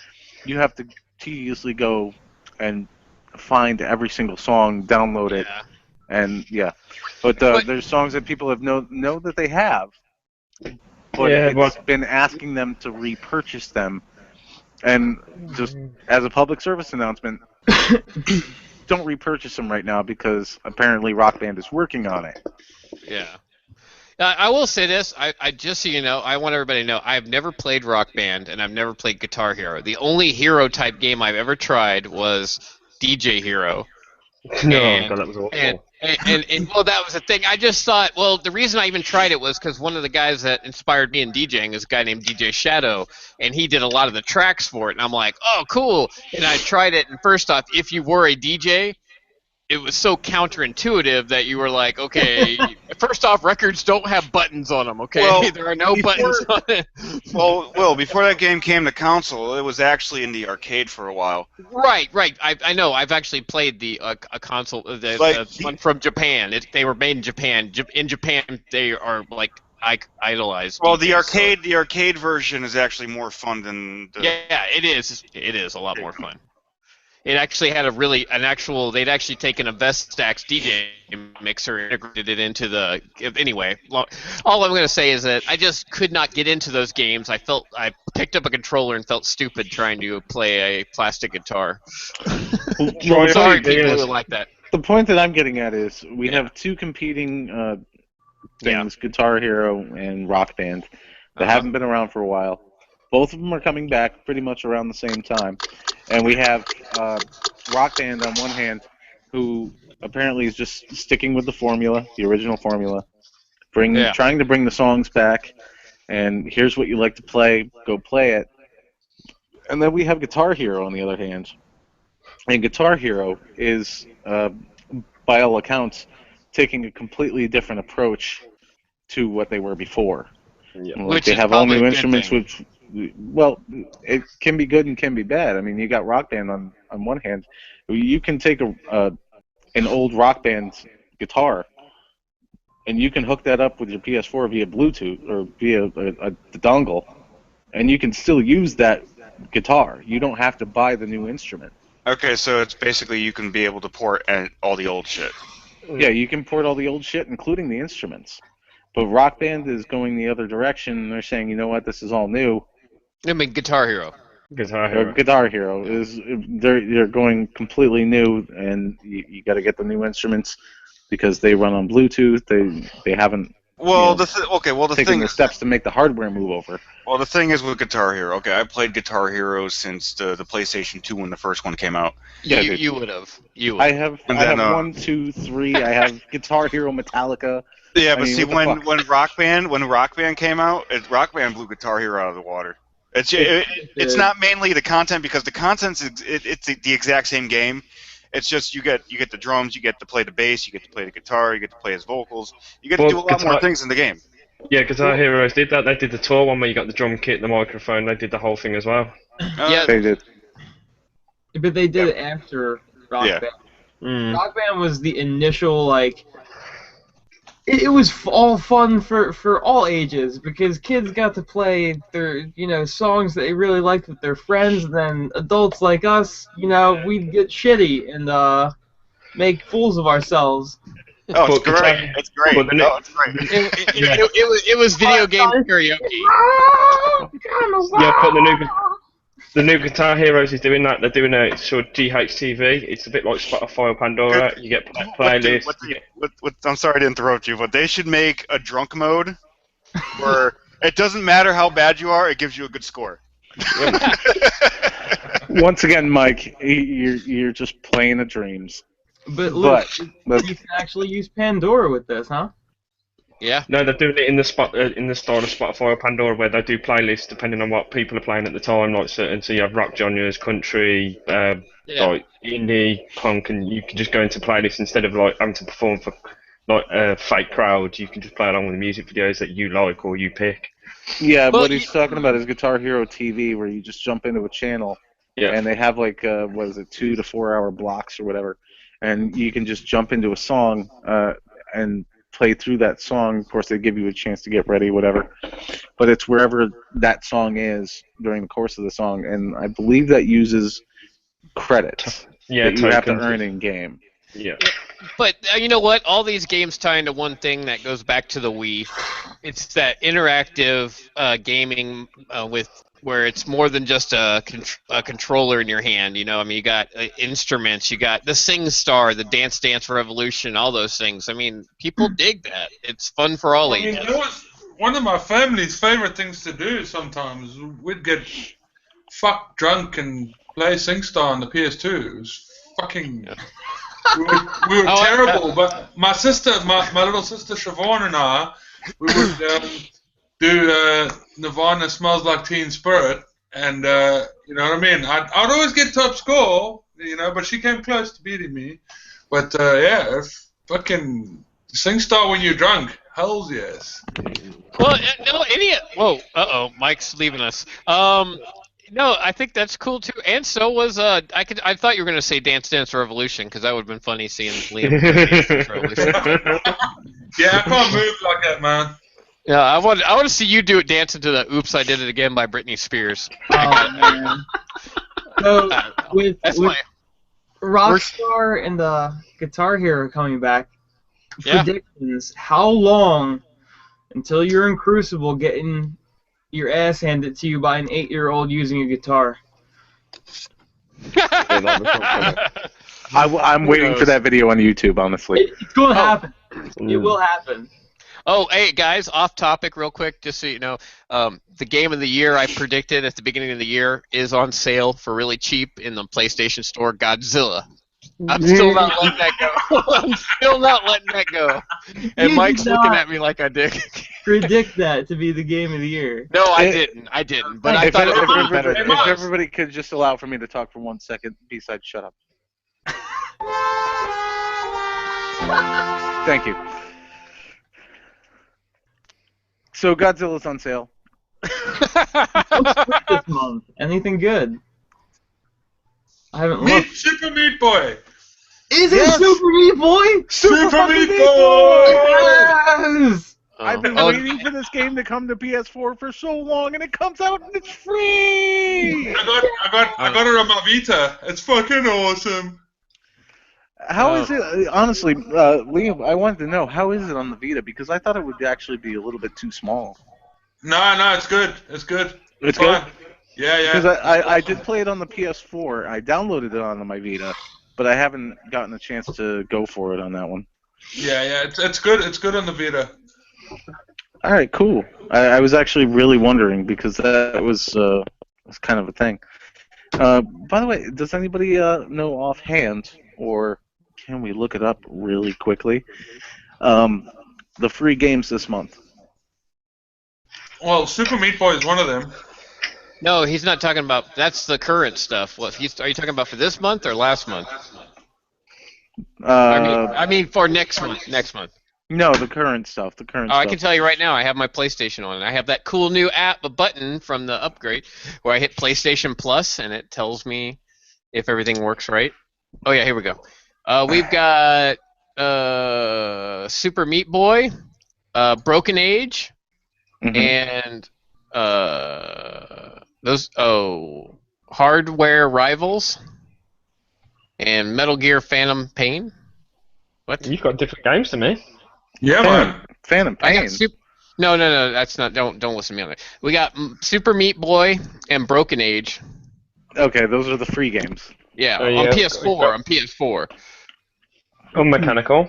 You have to tediously go and find every single song, download it, and yeah. But there's songs that people have know that they have, but it's been asking them to repurchase them. And just as a public service announcement, don't repurchase them right now, because apparently Rock Band is working on it. Yeah. I will say this, I just so you know, I want everybody to know, I've never played Rock Band, and I've never played Guitar Hero. The only hero-type game I've ever tried was DJ Hero. No, God, that was awful. And well, that was the thing. I just thought, well, the reason I even tried it was because one of the guys that inspired me in DJing is a guy named DJ Shadow, and he did a lot of the tracks for it, and I'm like, oh, cool. And I tried it, and first off, if you were a DJ, it was so counterintuitive that you were like, okay, first off, records don't have buttons on them, okay? Well, there are no buttons on it. Well, Will, before that game came to console, it was actually in the arcade for a while. Right. I know. I've actually played the a console, the one from Japan. They were made in Japan. In Japan, they are like idolized. Well, DJs, the arcade version is actually more fun than the... Yeah, it is. It is a lot more fun. It actually had they'd actually taken a Vestax DJ mixer and integrated it into the, anyway, all I'm going to say is that I just could not get into those games. I picked up a controller and felt stupid trying to play a plastic guitar. Sorry, people who like that. The point that I'm getting at is we have two competing things, Guitar Hero and Rock Band, that haven't been around for a while. Both of them are coming back pretty much around the same time. And we have Rock Band on one hand, who apparently is just sticking with the formula, the original formula, trying to bring the songs back, and here's what you like to play, go play it. And then we have Guitar Hero on the other hand. And Guitar Hero is, by all accounts, taking a completely different approach to what they were before. Yeah. Like they have all new instruments, which, well, it can be good and can be bad. I mean, you got Rock Band on one hand. You can take an old Rock Band guitar, and you can hook that up with your PS4 via Bluetooth or via a dongle, and you can still use that guitar. You don't have to buy the new instrument. Okay, so it's basically you can be able to port all the old shit. Yeah, you can port all the old shit, including the instruments. But Rock Band is going the other direction, and they're saying, you know what, this is all new. I mean, Guitar Hero. Guitar Hero is they're going completely new, and you got to get the new instruments because they run on Bluetooth. They haven't. Well, the thing the steps to make the hardware move over. Well, the thing is with Guitar Hero. Okay, I played Guitar Hero since the PlayStation 2 when the first one came out. Yeah, you would have. I have 1, 2, 3. I have Guitar Hero Metallica. Yeah, but see, when Rock Band came out, Rock Band blew Guitar Hero out of the water. It's not mainly the content because the content's it's the exact same game. It's just you get the drums, you get to play the bass, you get to play the guitar, you get to play his vocals, you get to do a lot more things in the game. Yeah, Guitar Heroes did that. They did the tour one where you got the drum kit, the microphone. They did the whole thing as well. Yeah, they did. But they did it after Rock Band. Rock Band was the initial It was all fun for all ages because kids got to play their songs that they really liked with their friends, and then adults like us, we'd get shitty and make fools of ourselves. Oh, it's great! It's great. It's great. It was video game karaoke. Yeah, but the new Guitar Heroes is doing that. They're doing it's called GHTV. It's a bit like Spotify or Pandora. You get playlists. I'm sorry to interrupt you, but they should make a drunk mode where it doesn't matter how bad you are, it gives you a good score. Once again, Mike, you're just playing the dreams. But look, you can actually use Pandora with this, huh? Yeah. No, they're doing it in the style of Spotify or Pandora, where they do playlists depending on what people are playing at the time. Like so you have rock genres, country, like indie, punk, and you can just go into playlists instead of having to perform for a fake crowd. You can just play along with the music videos that you like or you pick. Yeah, what he's talking about is Guitar Hero TV, where you just jump into a channel, and they have 2 to 4 hour blocks or whatever, and you can just jump into a song and play through that song. Of course, they give you a chance to get ready, whatever. But it's wherever that song is during the course of the song, and I believe that uses credits that you have to earn in game. Yeah. But you know what? All these games tie into one thing that goes back to the Wii. It's that interactive gaming where it's more than just a controller in your hand. I mean, you got instruments, you got the SingStar, the Dance Dance Revolution, all those things. I mean, people dig that. It's fun for all ages. It was one of my family's favorite things to do sometimes. We'd get fucked drunk and play SingStar on the PS2. It was fucking... We were terrible, but my little sister Siobhan and I, we would do Nirvana Smells Like Teen Spirit, and you know what I mean? I'd always get top score, but she came close to beating me. But yeah, if fucking sing start when you're drunk. Hells yes. Well, no, idiot. Whoa, Mike's leaving us. No, I think that's cool too. And so was I thought you were gonna say Dance Dance Revolution because that would have been funny seeing Liam play Dance Dance Revolution. Yeah, I can't move like that, man. Yeah, I want to see you do it dancing to the "Oops, I Did It Again" by Britney Spears. Oh man. So with That's my Rockstar and the Guitar Hero coming back, Yeah. predictions: how long until you're in Crucible getting your ass handed to you by an 8-year-old using a guitar? I'm waiting for that video on YouTube, honestly. It's going to happen. It will happen. Oh, hey guys, off topic real quick, just so you know, the game of the year I predicted at the beginning of the year is on sale for really cheap in the PlayStation Store, Godzilla. I'm still not letting that go. I'm still not letting that go. And You Mike's did looking not at me like I did. predict that to be the game of the year. No, I didn't. But I If, thought it would be everybody, better. if Than everybody could just allow for me to talk for 1 second, B-side, shut up. Thank you. So Godzilla's on sale. What's free this month? Anything good? I haven't looked. Super Meat Boy. Is it Yes! Super Meat Boy? Super Meat Boy. Yes! I've been waiting for this game to come to PS4 for so long, and it comes out and it's free. I got it on my Vita. It's fucking awesome. How is it? Honestly, Liam, I wanted to know how is it on the Vita because I thought it would actually be a little bit too small. No, it's good. It's good. It's fine. good? Yeah. Because I did play it on the PS4. I downloaded it onto my Vita, but I haven't gotten a chance to go for it on that one. Yeah. It's good. It's good on the Vita. All right, cool. I was actually really wondering because that was kind of a thing. By the way, does anybody know offhand, or can we look it up really quickly? The free games this month. Well, Super Meat Boy is one of them. No, he's not talking about. That's the current stuff. What? Are you talking about for this month or last month? I mean for next month. Next month. No, the current stuff. I can tell you right now, I have my PlayStation on, and I have that cool new app, a button from the upgrade, where I hit PlayStation Plus, and it tells me if everything works right. Oh yeah, here we go. We've got Super Meat Boy, Broken Age, and Hardware Rivals, and Metal Gear Phantom Pain. What? You've got different games to me. Yeah, man. Phantom I Pain. got No, that's not. Don't listen to me on that. We got Super Meat Boy and Broken Age. Okay, those are the free games. Yeah, Oh, yeah. on PS4. On PS4. Oh, mechanical.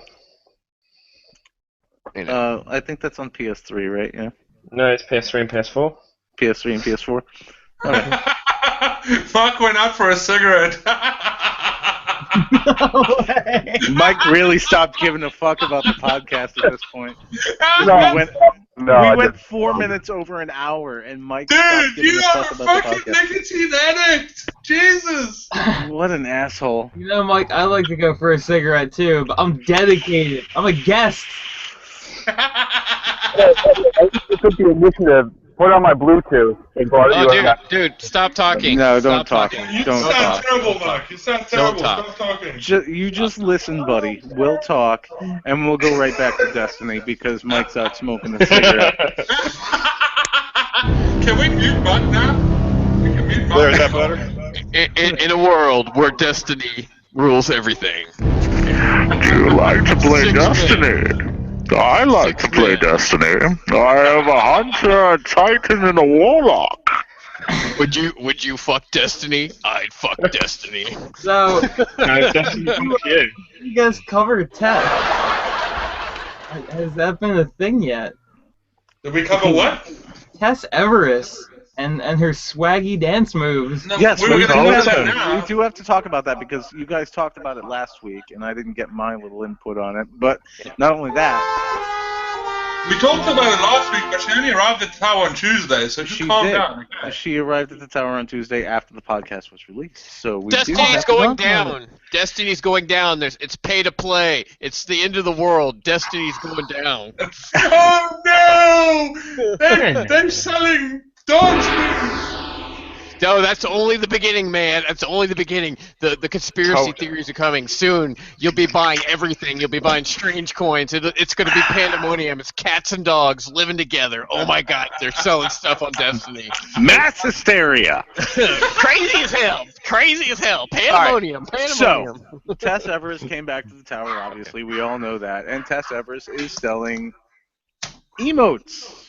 You know. I think that's on PS3, right? Yeah. No, it's PS3 and PS4. PS3 and PS4. Okay. Mark went out for a cigarette. No way. Mike really stopped giving a fuck about the podcast at this point. No, We went 4 minutes over an hour, and Mike stopped Dude, giving you a are a fuck about the fucking podcast. nicotine addict. Jesus. What an asshole. You know, Mike, I like to go for a cigarette too, but I'm dedicated. I'm a guest. I just took the initiative, put on my Bluetooth, and brought Oh, you dude, stop talking. No, don't Stop talk. talking. You Don't sound talk. terrible, Mark. You sound terrible. talk. Stop talking. You just listen, buddy. We'll talk, and we'll go right back to Destiny because Mike's out smoking a cigarette. Can we mute Mark now? We can mute Mark. Blair, is that better? In a world where Destiny rules everything. Do you like to play Destiny? I like to play Destiny. I have a hunter, a titan, and a warlock. Would you fuck Destiny? I'd fuck Destiny. So, No, Destiny comes to you. you guys covered Tess. Has that been a thing yet? Did we cover what? Tess Everest and her swaggy dance moves. No, Yes, we were we gonna do, do have that to, now. we do have to talk about that because you guys talked about it last week, and I didn't get my little input on it. But not only that, We talked about it last week, but she only arrived at the tower on Tuesday, so just calm down. Okay? She arrived at the tower on Tuesday after the podcast was released. So we do Destiny's have to going talk about it. down. Destiny's going down. It's pay to play. It's the end of the world. Destiny's going down. Oh no! They're selling dance moves! No, that's only the beginning, man. That's only the beginning. The conspiracy theories are coming soon. You'll be buying everything. You'll be buying strange coins. It's going to be pandemonium. It's cats and dogs living together. Oh my God, they're selling stuff on Destiny. Mass hysteria. Crazy as hell. Crazy as hell. Pandemonium. Pandemonium. So, Tess Everest came back to the tower, obviously. We all know that. And Tess Everest is selling emotes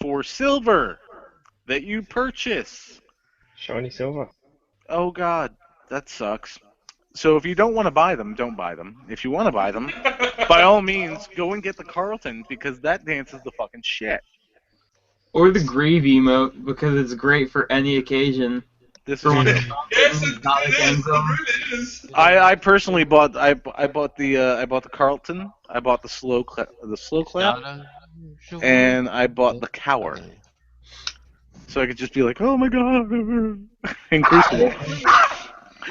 for silver that you purchase. Shiny silver. Oh God, that sucks. So if you don't want to buy them, don't buy them. If you want to buy them, by all means, go and get the Carlton, because that dance is the fucking shit. Or the Grave emote, because it's great for any occasion. This For is when true. Yes, it is. I personally bought the Carlton. I bought the slow clap, and I bought the Cower. So I could just be like, oh my God, in Crucible. And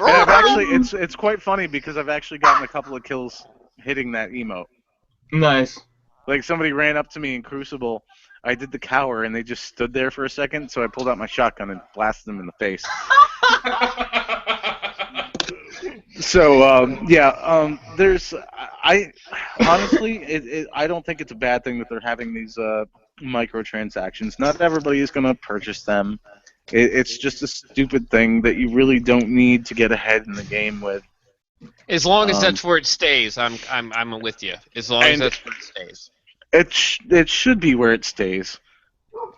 I've actually, it's quite funny because I've actually gotten a couple of kills hitting that emote. Nice. Like somebody ran up to me in Crucible, I did the Cower, and they just stood there for a second, so I pulled out my shotgun and blasted them in the face. So, there's, I honestly, I don't think it's a bad thing that they're having these microtransactions. Not everybody is going to purchase them. It's just a stupid thing that you really don't need to get ahead in the game with. As long as that's where it stays, I'm with you. As long as that's where it stays. It should be where it stays.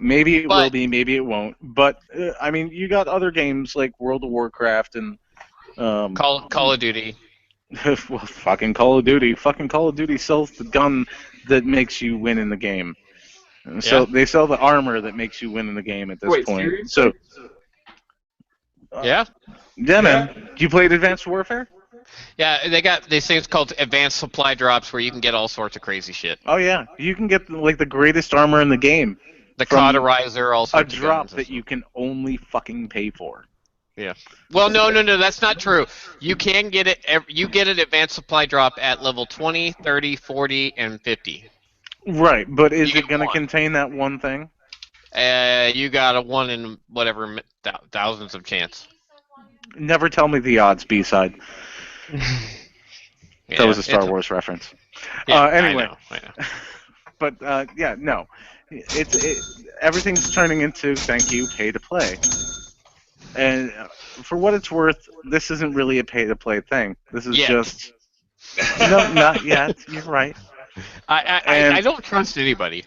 Maybe it will be, maybe it won't. But I mean, you got other games like World of Warcraft and Call of Duty. well, fucking Call of Duty. Fucking Call of Duty sells the gun that makes you win in the game. So they sell the armor that makes you win in the game at this point. Seriously? So Yeah, man. You played Advanced Warfare? yeah. They got these things called advanced supply drops where you can get all sorts of crazy shit. Oh yeah, you can get like the greatest armor in the game. The from cauterizer, all a sorts of drop guns. that you can only fucking pay for. Yeah. Well, no, that's not true. You can get it. You get an advanced supply drop at level 20, 30, 40, and 50. Right, but is You it going to get one. contain that one thing? You got a 1 in whatever thousands of chance. Never tell me the odds, B-side. That was a Star Wars reference. Yeah, Anyway. I know. But no, everything's turning into, thank you, pay to play. And for what it's worth, this isn't really a pay to play thing. This is just no, not yet. You're right. I don't trust anybody.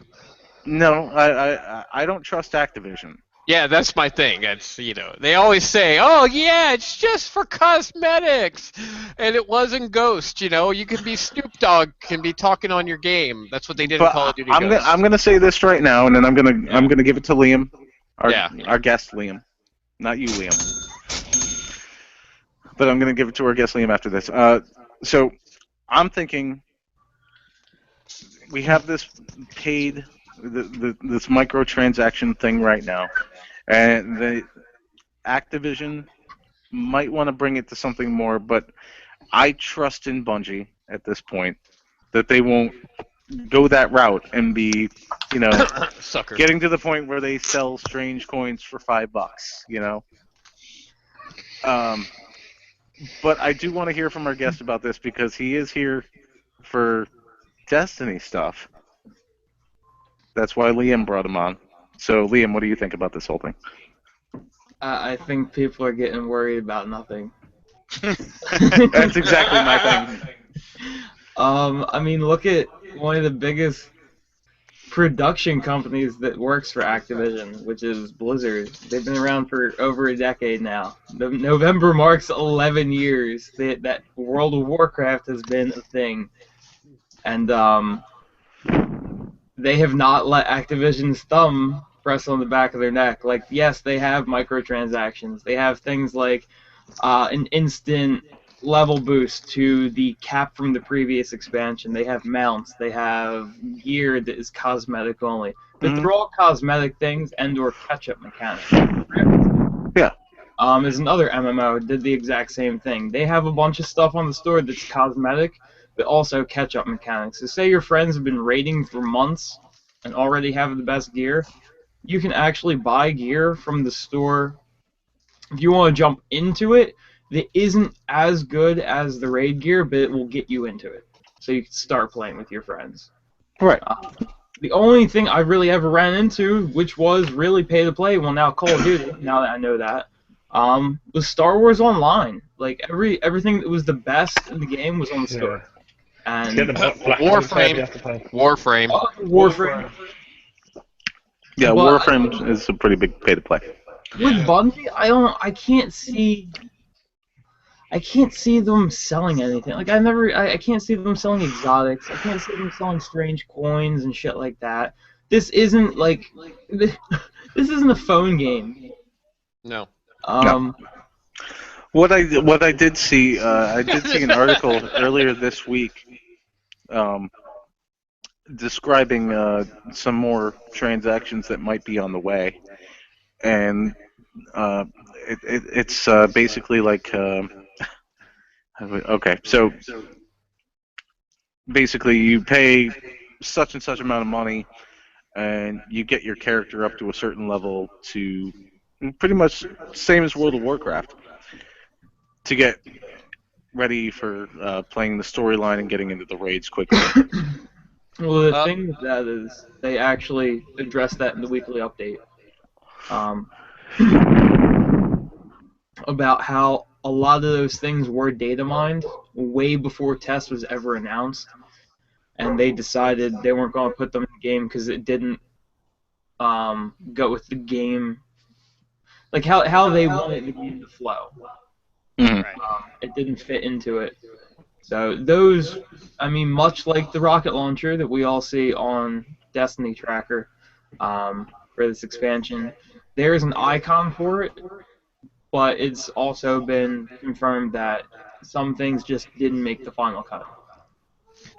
No, I don't trust Activision. Yeah, that's my thing. It's they always say, "Oh yeah, it's just for cosmetics," and it wasn't Ghost. You can be Snoop Dogg, can be talking on your game. That's what they did in Call of Duty. I'm gonna say this right now, and then I'm gonna give it to Liam, our guest Liam, not you, Liam. But I'm gonna give it to our guest Liam after this. So I'm thinking we have this paid, this microtransaction thing right now, and the Activision might want to bring it to something more, but I trust in Bungie at this point that they won't go that route and be, Sucker. getting to the point where they sell strange coins for $5, But I do want to hear from our guest about this because he is here for Destiny stuff. That's why Liam brought him on. So, Liam, what do you think about this whole thing? I think people are getting worried about nothing. That's exactly my thing. I mean, look at one of the biggest production companies that works for Activision, which is Blizzard. They've been around for over a decade now. November marks 11 years that World of Warcraft has been a thing. And they have not let Activision's thumb press on the back of their neck. Like, yes, they have microtransactions. They have things like an instant level boost to the cap from the previous expansion. They have mounts, they have gear that is cosmetic only. But they're all cosmetic things and/or catch-up mechanics. Yeah. Is another MMO did the exact same thing. They have a bunch of stuff on the store that's cosmetic, but also catch-up mechanics. So say your friends have been raiding for months and already have the best gear, you can actually buy gear from the store. If you want to jump into it, that isn't as good as the raid gear, but it will get you into it. So you can start playing with your friends. Right. The only thing I really ever ran into, which was really pay to play, well now Call of Duty, now that I know that, was Star Wars Online. Like everything that was the best in the game was on the store. And Warframe. Warframe. Yeah, But- Warframe is a pretty big pay to play. With Bungie, I can't see them selling anything. Like I can't see them selling exotics. I can't see them selling strange coins and shit like that. This isn't like this isn't a phone game. No. What I did see, I did see an article earlier this week, describing some more transactions that might be on the way, and it's basically like. Okay, so basically you pay such and such amount of money, and you get your character up to a certain level to pretty much same as World of Warcraft to get ready for playing the storyline and getting into the raids quickly. Well, the thing with that is they actually address that in the weekly update. About how a lot of those things were data mined way before test was ever announced, and they decided they weren't going to put them in the game because it didn't go with the game, like how they wanted the game to flow. Mhm. It didn't fit into it. So those, I mean, much like the rocket launcher that we all see on Destiny Tracker for this expansion, there's an icon for it. But it's also been confirmed that some things just didn't make the final cut.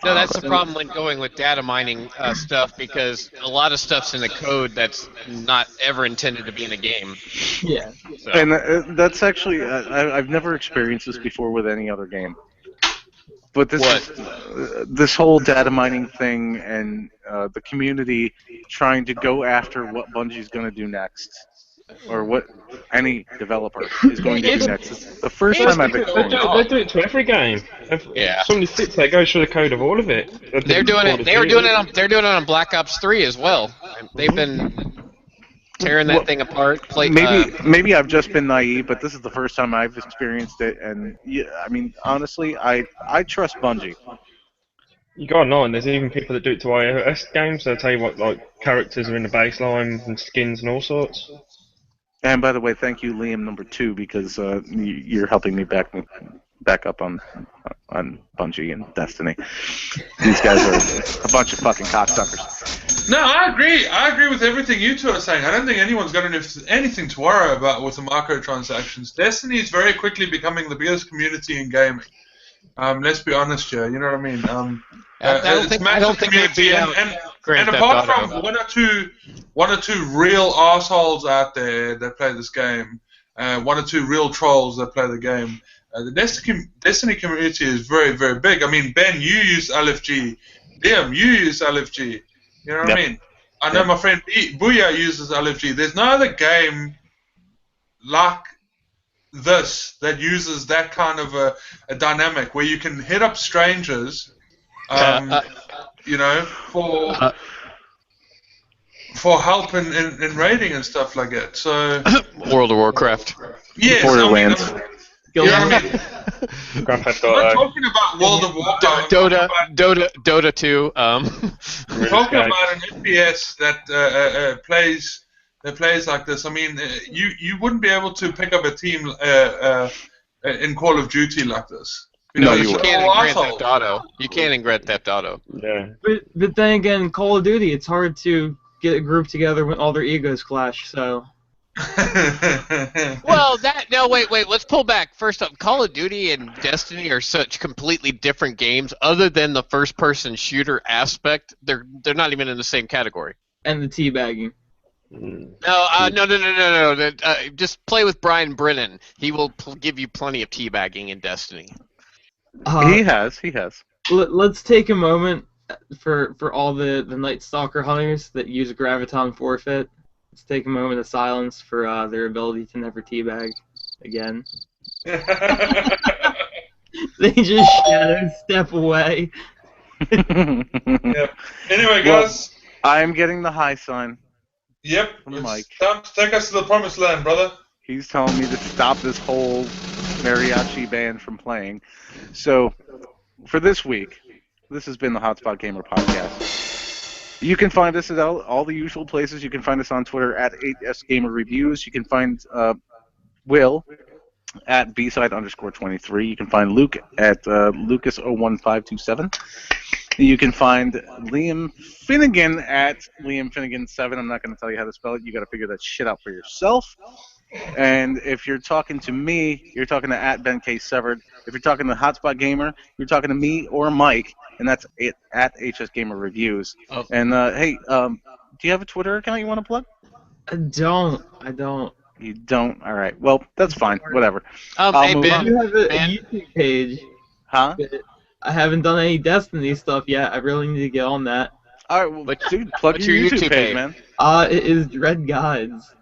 No, that's the problem when going with data mining stuff, because a lot of stuff's in the code that's not ever intended to be in the game. Yeah. So. And that's actually, I've never experienced this before with any other game. But this whole data mining thing and the community trying to go after what Bungie's going to do next, or what any developer is going to do next. It's the first time I've experienced it. They do it to every game. Yeah. Somebody sits there, goes through the code of all of it. They're doing it. They're doing it on Black Ops 3 as well. They've been tearing that thing apart. Maybe I've just been naive, but this is the first time I've experienced it, and yeah, I mean, honestly, I trust Bungie. You gotta know, and there's even people that do it to iOS games. They'll tell you what like characters are in the baseline and skins and all sorts. And by the way, thank you, Liam number 2, because you're helping me back up on Bungie and Destiny. These guys are a bunch of fucking cocksuckers. No, I agree. I agree with everything you two are saying. I don't think anyone's got anything to worry about with the microtransactions. Destiny is very quickly becoming the biggest community in gaming. Let's be honest here. You know what I mean? I don't think they beat out Grand and Theft apart Auto. from one or two real assholes out there that play this game, one or two real trolls that play the game, the Destiny community is very, very big. I mean, Ben, you use LFG. Liam, you use LFG. You know what I mean? I know my friend Booyah uses LFG. There's no other game like this that uses that kind of a dynamic where you can hit up strangers, you know, for help in raiding and stuff like that. So World of Warcraft. yes, Borderlands. You know what I mean? Grand Theft I'm not Auto. talking about World of Warcraft. Dota 2. I'm talking about an FPS that plays like this. I mean, you wouldn't be able to pick up a team in Call of Duty like this. No, you you can't in all Grand assholes. Theft Auto. You can in Grand Theft Auto. Yeah. But then again, Call of Duty, it's hard to get a group together when all their egos clash. So Well, wait. Let's pull back. First up, Call of Duty and Destiny are such completely different games. Other than the first-person shooter aspect, they're not even in the same category. And the teabagging. No. Just play with Brian Brennan. He will give you plenty of teabagging in Destiny. He has. Let's take a moment for all the Night Stalker hunters that use a Graviton forfeit. Let's take a moment of silence for their ability to never teabag again. They just shadow step away. Yep. Anyway, guys. I'm getting the high sign. Yep. From Mike. It's time to take us to the promised land, brother. He's telling me to stop this whole mariachi band from playing. So, for this week, this has been the Hotspot Gamer Podcast. You can find us at all the usual places. You can find us on Twitter at 8sgamerreviews. You can find Will at bside_23. You can find Luke at Lucas01527. You can find Liam Finnegan at LiamFinnegan7. I'm not going to tell you how to spell it. You got to figure that shit out for yourself. And if you're talking to me, you're talking to at BenKSevered. If you're talking to Hotspot Gamer, you're talking to me or Mike, and that's it at HSGamerReviews. Okay. And hey, do you have a Twitter account you want to plug? I don't. You don't? All right. Well, that's fine. Whatever. Hey, move Ben. on. You have a YouTube page. Huh? But I haven't done any Destiny stuff yet. I really need to get on that. All right. Well, dude, plug what's your your YouTube YouTube page, page? man. It is Dread Gods.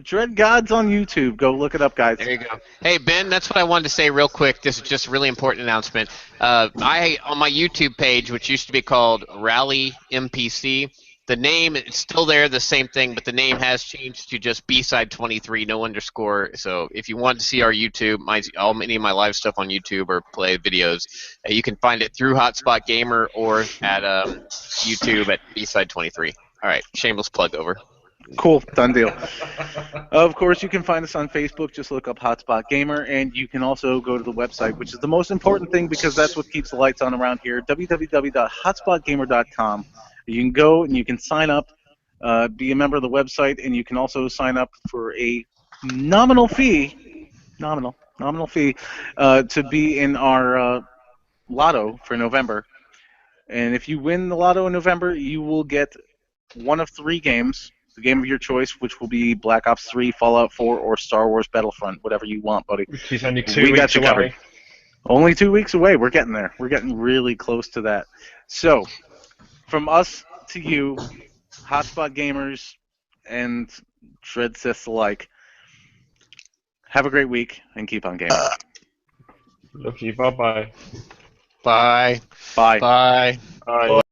Dread Gods on YouTube. Go look it up, guys. There you go. Hey, Ben, that's what I wanted to say real quick. This is just a really important announcement. On my YouTube page, which used to be called Rally MPC, the name, it's still there, the same thing, but the name has changed to just B-Side23, no underscore. So if you want to see our YouTube, many of my live stuff on YouTube or play videos, you can find it through Hotspot Gamer or at YouTube at B-Side23. All right, shameless plug over. Cool, done deal. Of course, you can find us on Facebook. Just look up Hotspot Gamer, and you can also go to the website, which is the most important thing because that's what keeps the lights on around here, www.hotspotgamer.com. You can go and you can sign up, be a member of the website, and you can also sign up for a nominal fee, to be in our lotto for November. And if you win the lotto in November, you will get one of 3 games. The game of your choice, which will be Black Ops 3, Fallout 4, or Star Wars Battlefront, whatever you want, buddy. Which is only 2 We got weeks you away. covered. Only 2 weeks away. We're getting there. We're getting really close to that. So, from us to you, Hotspot Gamers and Dread Siths alike, have a great week and keep on gaming. Love you. Bye-bye. Bye. Bye. Bye. Bye.